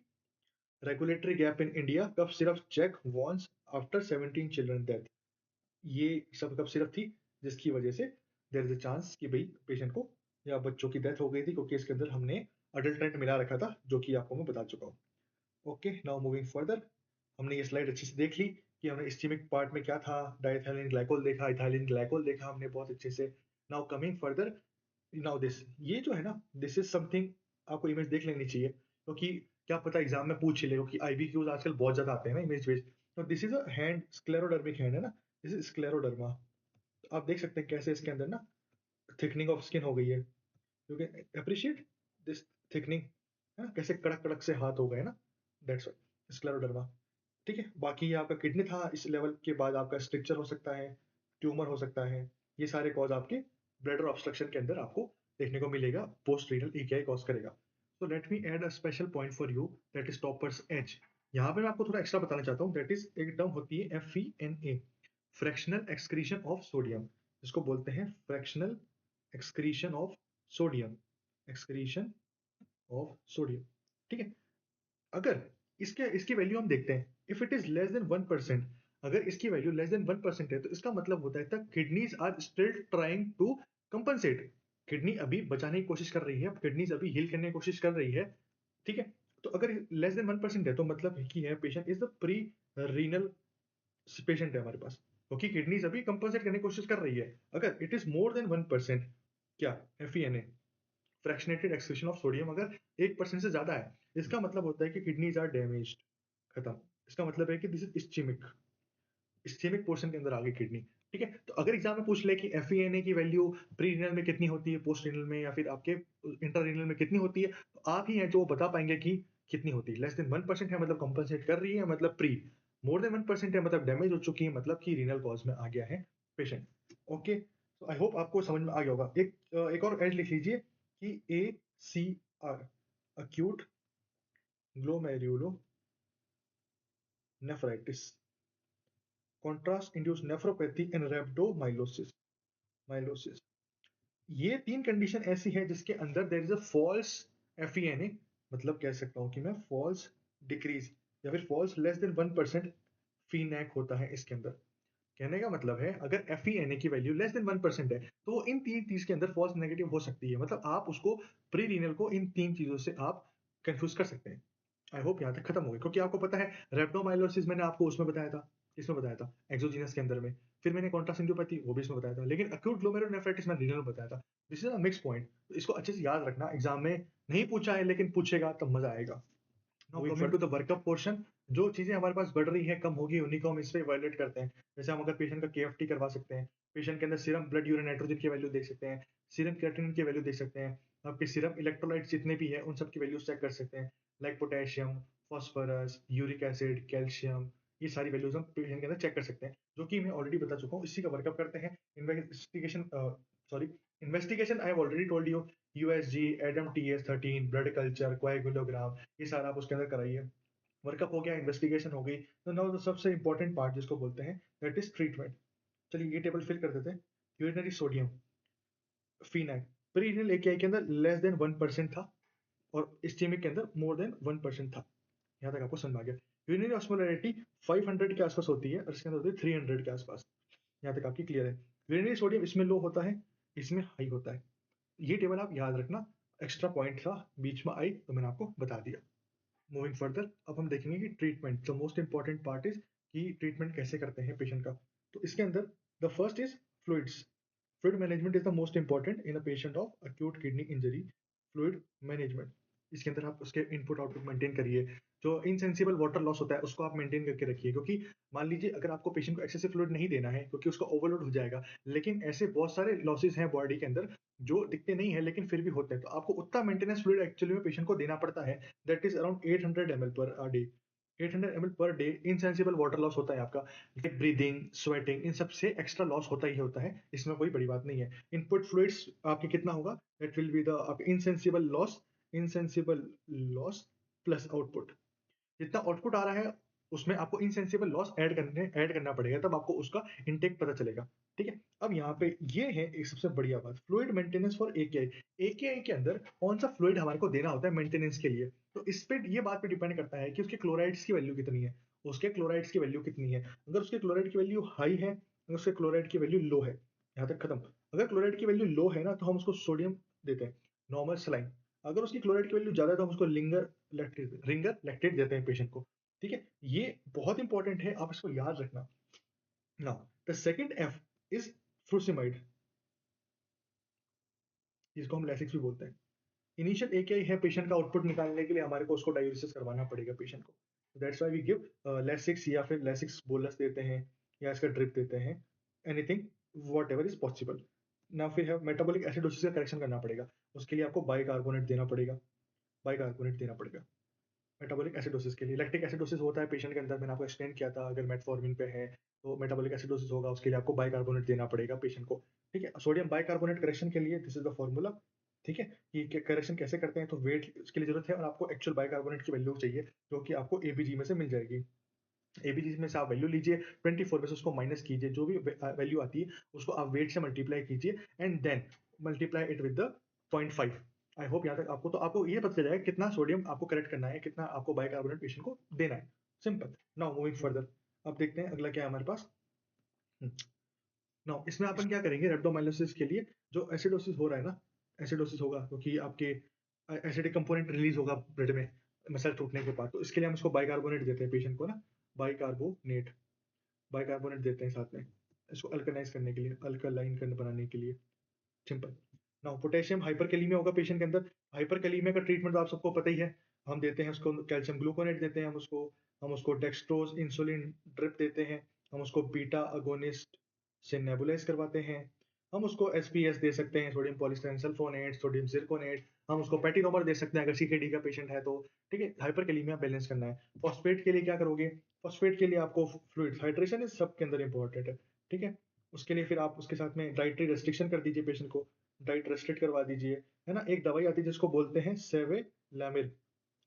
regulatory gap in India, cough syrup check warns after 17 children death. ये सब कफ सिरप थी जिसकी वजह से देयर इज अ चांस कि भाई पेशेंट को या बच्चों की डेथ हो गई थी क्योंकि इसके अंदर हमने अडल्ट्रेंट मिला रखा था, जो कि आपको मैं बता चुका हूँ। Okay, now moving further. हमने ये स्लाइड अच्छे से देख ली कि हमने इस्कीमिक पार्ट में क्या था, डाइथिलीन ग्लाइकोल देखा, इथाइलिन ग्लाइकोल देखा हमने बहुत अच्छे से। Now coming further, now this, ये जो है ना, दिस इज समथिंग आपको इमेज देख लेनी चाहिए क्योंकि क्या पता एग्जाम में पूछ ही ले, क्योंकि आईबीक्यूज आजकल बहुत ज्यादा आते हैं ना इमेज बेस्ड। तो this is a hand, sclerodermic hand है ना, दिस इज स्क्लेरोडर्मा। आप देख सकते हैं कैसे इसके अंदर ना थिकनिंग ऑफ स्किन हो गई है। You can appreciate this thickening, है ना, कैसे कड़क कड़क से हाथ हो गए ना, दैट्स स्क्लेरोडर्मा। ठीक है, बाकी ये आपका किडनी था, इस लेवल के बाद आपका स्ट्रक्चर हो सकता है, ट्यूमर हो सकता है। ये सारे कॉज आपके ब्लडर ऑब्स्ट्रक्शन के अंदर आपको देखने को मिलेगा, पोस्ट रीनल एकीआई कॉज करेगा। तो let me add a special point for you, that is toppers edge. यहाँ पे मैं आपको थोड़ा एक्स्ट्रा बताना चाहता हूँ, दैट इज एक टर्म होती है FENA, fractional excretion of sodium. इसको बोलते हैं fractional excretion of sodium, excretion of sodium. ठीक है, अगर इसके इसकी वैल्यू हम देखते हैं, if it is less then 1%, अगर इसकी वैल्यू लेस देन 1% है तो इसका मतलब होता है तक kidneys are still trying to compensate. Kidney अभी बचाने की कोशिश कर रही है, किडनीज अभी हील करने की कोशिश कर रही है। ठीक है, तो अगर लेस देन 1% है तो मतलब है कि है patient is the pre renal patient है हमारे पास, क्योंकि किडनीज अभी कंपनसेट करने की कोशिश कर रही है। अगर इट इज मोर देन 1%, क्या, FENA, फ्रैक्शनेटेड एक्सक्रीशन ऑफ सोडियम, अगर 1% से ज्यादा है, इसका मतलब होता है कि किडनीज आर डैमेज्ड, खत्म। इसका मतलब है कि this is ischaemic, ischaemic portion के अंदर आ गई किडनी। ठीक है, तो अगर एग्जाम में पूछ ले कि FENA की वैल्यू प्री रीनल में कितनी होती है, पोस्ट रीनल में, या फिर आपके इंटर रीनल में कितनी होती है, तो आप ही हैं जो बता पाएंगे कि कितनी होती है। लेस देन 1% है मतलब कंपनसेट कर रही है, मतलब प्री। मोर देन 1% है मतलब डैमेज हो चुकी है, मतलब कि रीनल कॉज में आ गया है पेशेंट। ओके, तो आई होप आपको समझ में आ गया होगा। एक और एड लिख लीजिए कि ACR, acute glomerulonephritis, contrast induced nephropathy and rhabdomyolysis, माइलोसिस। ये तीन कंडीशन ऐसी है जिसके अंदर there is a false FENA, मतलब कह सकता हूं कि मैं फॉल्स डिक्रीज या फिर फॉल्स लेस देन 1% फीनैक होता है इसके अंदर। कहने का मतलब है अगर FENA की वैल्यू लेस देन 1% है तो इन तीन चीज के अंदर फॉल्स नेगेटिव हो सकती है, मतलब आप उसको प्री रीनल को इन तीन चीजों से आप कंफ्यूज कर सकते हैं। आई होप यहाँ तक खत्म हो गया, क्योंकि आपको पता है रेप्टोमाइलोसिस मैंने आपको उसमें बताया था, इसमें बताया था एक्सोजीनस के अंदर में, फिर मैंने कॉन्ट्रास्ट एंजियोपैथी वो भी इसमें बताया था, लेकिन अक्यूट ग्लोमेरुलोनेफ्राइटिस मैंने रीनल में बताया था। This is a mix point, तो इसको अच्छे से याद रखना, एग्जाम में नहीं पूछा है लेकिन पूछेगा तब मजा आएगा। Now coming to the workup portion, जो चीजें हमारे पास बढ़ रही है कम होगी उन्हीं को हम इस पे इवैल्यूएट करते हैं। जैसे हम अगर पेशेंट का KFT करवा सकते हैं, पेशेंट के अंदर सीरम ब्लड यूरिन नाइट्रोजन की वैल्यू देख सकते हैं, सीरम क्रिएटिनिन की वैल्यू देख सकते हैं, आपके सीरम इलेक्ट्रोलाइट्स जितने भी है उन सब की वैल्यूज चेक कर सकते हैं, like potassium, phosphorus, uric acid, calcium. ये सारी वैल्यूज हम पेशेंट के अंदर चेक कर सकते हैं, जो कि मैं ऑलरेडी बता चुका हूँ। इसी का वर्कअप करते हैं। Investigation, sorry, investigation I have already told you, USG, ADAM TS13, blood culture, coagulogram, ये सारा आप उसके अंदर कराइए। वर्कअप हो गया, इन्वेस्टिगेशन हो गई। तो नाउ सबसे इंपॉर्टेंट पार्ट जिसको बोलते हैं दैट इज ट्रीटमेंट। चलिए ये टेबल फिल कर देते हैं। यूरिनरी सोडियम फिनाइल प्री-रीनल एकेआई के अंदर लेस देन 1% था और इस्चेमिक के अंदर मोर देन 1% था। यहाँ तक आपको समझ में आ गया। यूरिनरी ऑस्मोलैरिटी 500 के आसपास होती है और इसके अंदर होती है 300 के आसपास। यहाँ तक आपकी क्लियर है। यूरिनरी सोडियम इसमें लो होता है, इसमें हाई होता है। ये टेबल आप याद रखना, एक्स्ट्रा पॉइंट था बीच में आई तो मैंने आपको बता दिया। मूविंग फर्दर अब हम देखेंगे कि treatment, the most important part is कि ट्रीटमेंट कैसे करते हैं पेशेंट का। तो इसके अंदर the first is fluids. Fluid management is the most important in a patient of acute kidney injury. Fluid management, इसके अंदर आप उसके इनपुट आउटपुट मेंटेन करिए। जो इनसेंसिबल वाटर लॉस होता है उसको आप मेंटेन करके रखिए, क्योंकि मान लीजिए अगर आपको पेशेंट को एक्सेसिव फ्लूइड नहीं देना है क्योंकि उसका ओवरलोड हो जाएगा, लेकिन ऐसे बहुत सारे लॉसेस हैं बॉडी के अंदर जो दिखते नहीं है लेकिन फिर भी होते हैं, तो आपको उतना मेंटेनेंस फ्लूइड एक्चुअली में पेशेंट को देना पड़ता है। That is around 800 ml per day. 800 ml per day insensible water loss होता है आपका, लाइक ब्रीदिंग, स्वेटिंग, इन सब से एक्स्ट्रा लॉस होता ही होता है, इसमें कोई बड़ी बात नहीं है। इनपुट फ्लूइड्स आपके कितना होगा, that will be the insensible loss, insensible loss plus output. जितना आउटपुट आ रहा है उसमें आपको इनसेंसिबल लॉस ऐड करना पड़ेगा, तब आपको उसका इनटेक पता चलेगा। ठीक है, अब यहाँ पे ये है एक सबसे बढ़िया बात, फ्लूइड मेंटेनेंस फॉर एकेआई। एकेआई के अंदर कौन सा फ्लूइड हमारे को देना होता है मेंटेनेंस के लिए, तो इस पे ये बात पे डिपेंड करता है कि उसके क्लोराइड्स की वैल्यू कितनी है। उसके क्लोराइड्स की वैल्यू कितनी है, अगर उसके क्लोराइड की वैल्यू हाई है, अगर उसके क्लोराइड की वैल्यू लो है, यहाँ तक खत्म। अगर क्लोराइड की वैल्यू लो है ना तो हम उसको सोडियम देते हैं, नॉर्मल सलाइन। अगर उसकी क्लोराइड की वैल्यू ज्यादा है तो हम उसको रिंगर लैक्टेट देते हैं पेशेंट को। ठीक है, ये बहुत इंपॉर्टेंट है, आप इसको याद रखना। Now the second F is frusemide, जिसको हम लैसिक्स भी बोलते हैं। इनिशियल एक ही है, पेशेंट का आउटपुट निकालने के लिए हमारे को उसको डायलिसिस करवाना पड़ेगा पेशेंट को। That's why we give Lasix या फिर लैसिक्स बोलस देते हैं या इसका ड्रिप देते हैं, anything what ever is possible. ना फिर है मेटाबॉलिक एसिडोसिस का करेक्शन करना पड़ेगा, उसके लिए आपको बाइकार्बोनेट देना पड़ेगा, बाइकार्बोनेट देना पड़ेगा मेटाबॉलिक एसिडोसिस के लिए। लैक्टिक एसिडोसिस होता है पेशेंट के अंदर, मैंने आपको एक्सप्लेन किया था, अगर मेटफॉर्मिन पे है तो मेटाबॉलिक एसिडोसिस होगा, उसके लिए आपको बाइकार्बोनेट देना पड़ेगा पेशेंट को। ठीक है, सोडियम बाइकार्बोनेट करेक्शन के लिए दिस इज द फॉर्मूला। ठीक है, कि करेक्शन कैसे करते हैं, तो वेट उसके लिए जरूरत है और आपको एक्चुअल बाइकार्बोनेट की वैल्यू चाहिए जो कि आपको एबीजी में से मिल जाएगी। एबीजी में से आप वैल्यू लीजिए 24 में से उसको माइनस कीजिए, जो भी वैल्यू आती है उसको आप वेट से मल्टीप्लाई कीजिए and then multiply it with the 0.5। I hope यहाँ तक आपको ये पता चल जाएगा कितना सोडियम आपको करेक्ट करना है, कितना आपको बाइकार्बोनेट पेशेंट को देना है। सिंपल। नाउ मूविंग फर्दर, अब देखते हैं अगला क्या है हमारे पास। नाउ इसमें अपन क्या करेंगे, रेब्डोमाइलोसिस के लिए जो एसिडोसिस हो रहा है ना, एसिडोसिस होगा क्योंकि आपके एसिडिक कंपोनेंट रिलीज होगा ब्लड में मसल टूटने के बाद, तो इसके लिए हम इसको बाइकार्बोनेट देते हैं पेशेंट को ना, बाइकार्बोनेट, बाइकार्बोनेट देते हैं साथ में इसको अल्कलाइज करने के लिए, अल्कलाइन करने बनाने के लिए। सिंपल। नाउ पोटेशियम हाइपरकैलेमिया होगा पेशेंट के अंदर। हाइपरकैलेमिया का ट्रीटमेंट तो आप सबको पता ही है, हम देते हैं उसको कैल्शियम ग्लूकोनेट देते हैं, हम उसको डेक्सट्रोज इंसुलिन ड्रिप देते हैं, हम उसको बीटा अगोनिस्ट से नेबुलाइज करवाते हैं, हम उसको एसपीएस दे सकते हैं, सोडियम पॉलीस्टाइन सल्फोनेट, सोडियम जिरकोनेट, हम उसको पैटिनोमर दे सकते हैं अगर सीकेडी का पेशेंट है तो। ठीक है, हाइपरकैलेमिया बैलेंस करना है। फॉस्फेट के लिए क्या करोगे, फॉस्फेट के लिए आपको फ्लूइड हाइड्रेशन इज सबके अंदर इंपॉर्टेंट है। ठीक है, उसके लिए फिर आप उसके साथ में डाइटरी रेस्ट्रिक्शन कर दीजिए, पेशेंट को डाइट रेस्ट्रिक्ट करवा दीजिए, है ना। एक दवाई आती है जिसको बोलते हैं सेवेलामिर,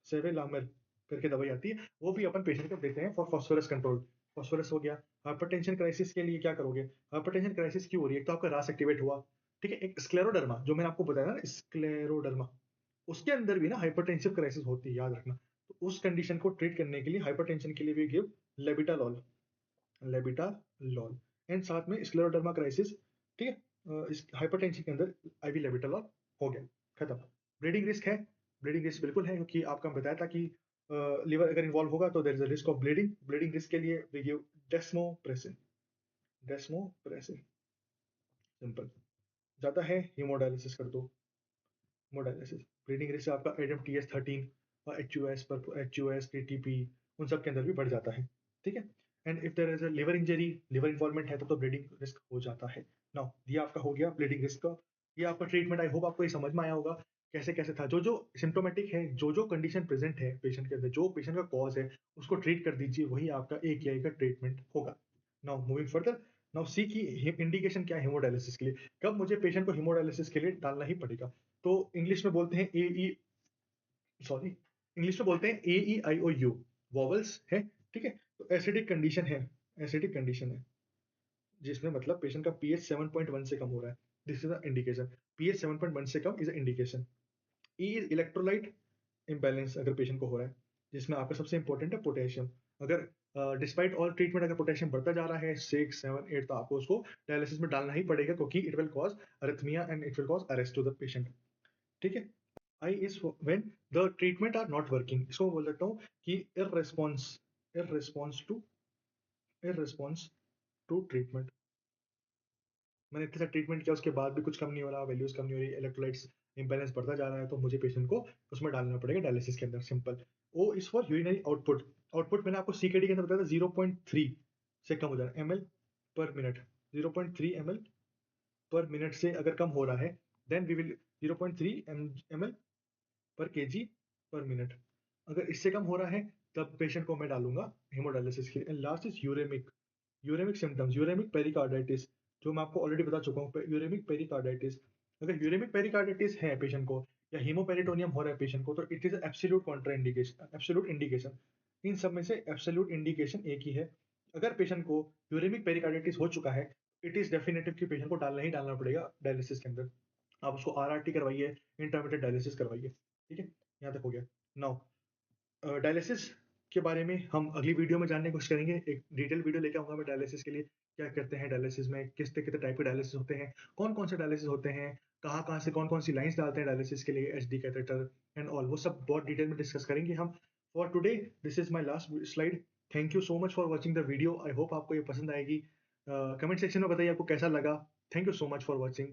सेवेलामिर करके दवाई आती है, वो भी अपन पेशेंट को देते हैं फॉर फॉस्फोरस कंट्रोल। फॉस्फोरस हो गया। हाइपरटेंशन क्राइसिस के लिए क्या करोगे, हाइपरटेंशन क्राइसिस क्यों हो रही है, एक तो आपका रास एक्टिवेट हुआ। ठीक है, एक स्क्लेरोडर्मा जो मैंने आपको बताया ना, स्क्लेरोडर्मा, उसके अंदर भी ना हाइपरटेंसिव क्राइसिस होती है, याद रखना। तो उस कंडीशन को ट्रीट करने के लिए हाइपरटेंशन के लिए भी गिव लेबिटालॉल, लेबिटालॉल एंड साथ में स्क्लेरोडर्मा क्राइसिस। ठीक है, इस हाइपरटेंशन के अंदर आईवी लेबिटालॉल हो गया, खत्म। ब्लीडिंग रिस्क है, ब्लीडिंग रिस्क बिल्कुल है क्योंकि आपका बताया था कि लिवर अगर इन्वॉल्व होगा तो there is a risk of bleeding. Bleeding risk के लिए we give desmopressin, desmopressin. Simple. ज्यादा है हीमोडायलिसिस कर दो, हेमोडायलिसिस। ब्लीडिंग रिस्क आपका ADAM-TS13 और HUS, TTP उन सब के अंदर भी बढ़ जाता है। ठीक है, and if there is a liver injury, liver involvement है तो ब्लीडिंग रिस्क हो जाता है। नाउ ये आपका हो गया ब्लीडिंग रिस्क का, ये आपका ट्रीटमेंट। आई होप आपको ये समझ में आया होगा कैसे कैसे था। जो जो सिम्टोमेटिक है, जो जो कंडीशन प्रेजेंट है पेशेंट के अंदर, जो पेशेंट का कॉज है उसको ट्रीट कर दीजिए, वही आपका AKI का ट्रीटमेंट होगा। Now moving further, now see की इंडिकेशन क्या है हेमोडायलिसिस के लिए, कब मुझे पेशेंट को हेमोडायलिसिस के लिए डालना ही पड़ेगा। तो इंग्लिश में बोलते हैं इंग्लिश में बोलते हैं AEIOU, वॉवल्स है, ठीक है। तो एसिडिक कंडीशन है, एसिडिक कंडीशन है जिसमें मतलब पेशेंट का पीएच 7.1 से कम हो रहा है, this is the indication. PH 7.1 से कम is a indication. E is electrolyte imbalance अगर पेशेंट को हो रहा है, जिसमें आपका सबसे इंपॉर्टेंट है पोटेशियम। अगर डिस्पाइट ऑल ट्रीटमेंट अगर पोटेशियम बढ़ता जा रहा है 6, 7, 8, तो आपको उसको डायलिसिस में डालना ही पड़ेगा, क्योंकि it will cause arrhythmia and it will cause arrest to the patient, ठीक है। I is when the treatment are not working, इसको बोल सकता हूँ कि इर रिस्पॉन्स टू ट्रीटमेंट। मैंने इतने सारे ट्रीटमेंट किया, उसके बाद भी कुछ कम नहीं हो रहा, वैल्यूज कम नहीं हो रही, इलेक्ट्रोलाइट्स इम्बैलेंस बढ़ता जा रहा है, तो मुझे पेशेंट को उसमें डालना पड़ेगा डायलिसिस के अंदर, simple. O is for urinary output. Output मैंने आपको सीकेडी के अंदर बताया था 0.3 से कम हो जाना, M L per minute. 0.3 ml per minute से अगर कम हो रहा है, then we will 0.3 ml per KG per minute. अगर इससे कम हो रहा है, तब पेशेंट को मैं डालूंगा हेमोडायलिसिस के लिए। And last is uremic. Uremic symptoms, uremic pericarditis, जो मैं आपको ऑलरेडी बता चुका हूँ। यूरेमिक पेरिकार्डाइटिस, अगर यूरेमिक पेरिकार्डाइटिस है पेशेंट को, या हीमोपेरिटोनियम हो रहा है पेशेंट को, तो it is absolute contraindication, absolute indication. इन सब में से एब्सोल्यूट इंडिकेशन एक ही है। अगर पेशेंट को यूरेमिक पेरिकार्डाइटिस हो चुका है, इट इज डेफिनेटिव कि पेशेंट को डालना ही डालना पड़ेगा डायलिसिस के अंदर। आप उसको आरआरटी करवाइए, इंटरमिटेंट डायलिसिस करवाइए, ठीक है। यहाँ तक हो गया। नाउ डायलिसिस के बारे में हम अगली वीडियो में जानने की कोशिश करेंगे। एक डिटेल वीडियो लेके आऊंगा मैं डायलिसिस के लिए, क्या करते हैं डायलिसिस में, कितने कितने टाइप के डायलिसिस होते हैं, कौन कौन से डायलिसिस होते हैं, कहाँ कहाँ से कौन कौन सी लाइंस डालते हैं डायलिसिस के लिए, H D catheter and all, वो सब बहुत डिटेल में डिस्कस करेंगे हम। For today this is my last slide. Thank you so much for watching the video. I hope आपको ये पसंद आएगी। कमेंट सेक्शन में बताइए आपको कैसा लगा। Thank you so much for watching.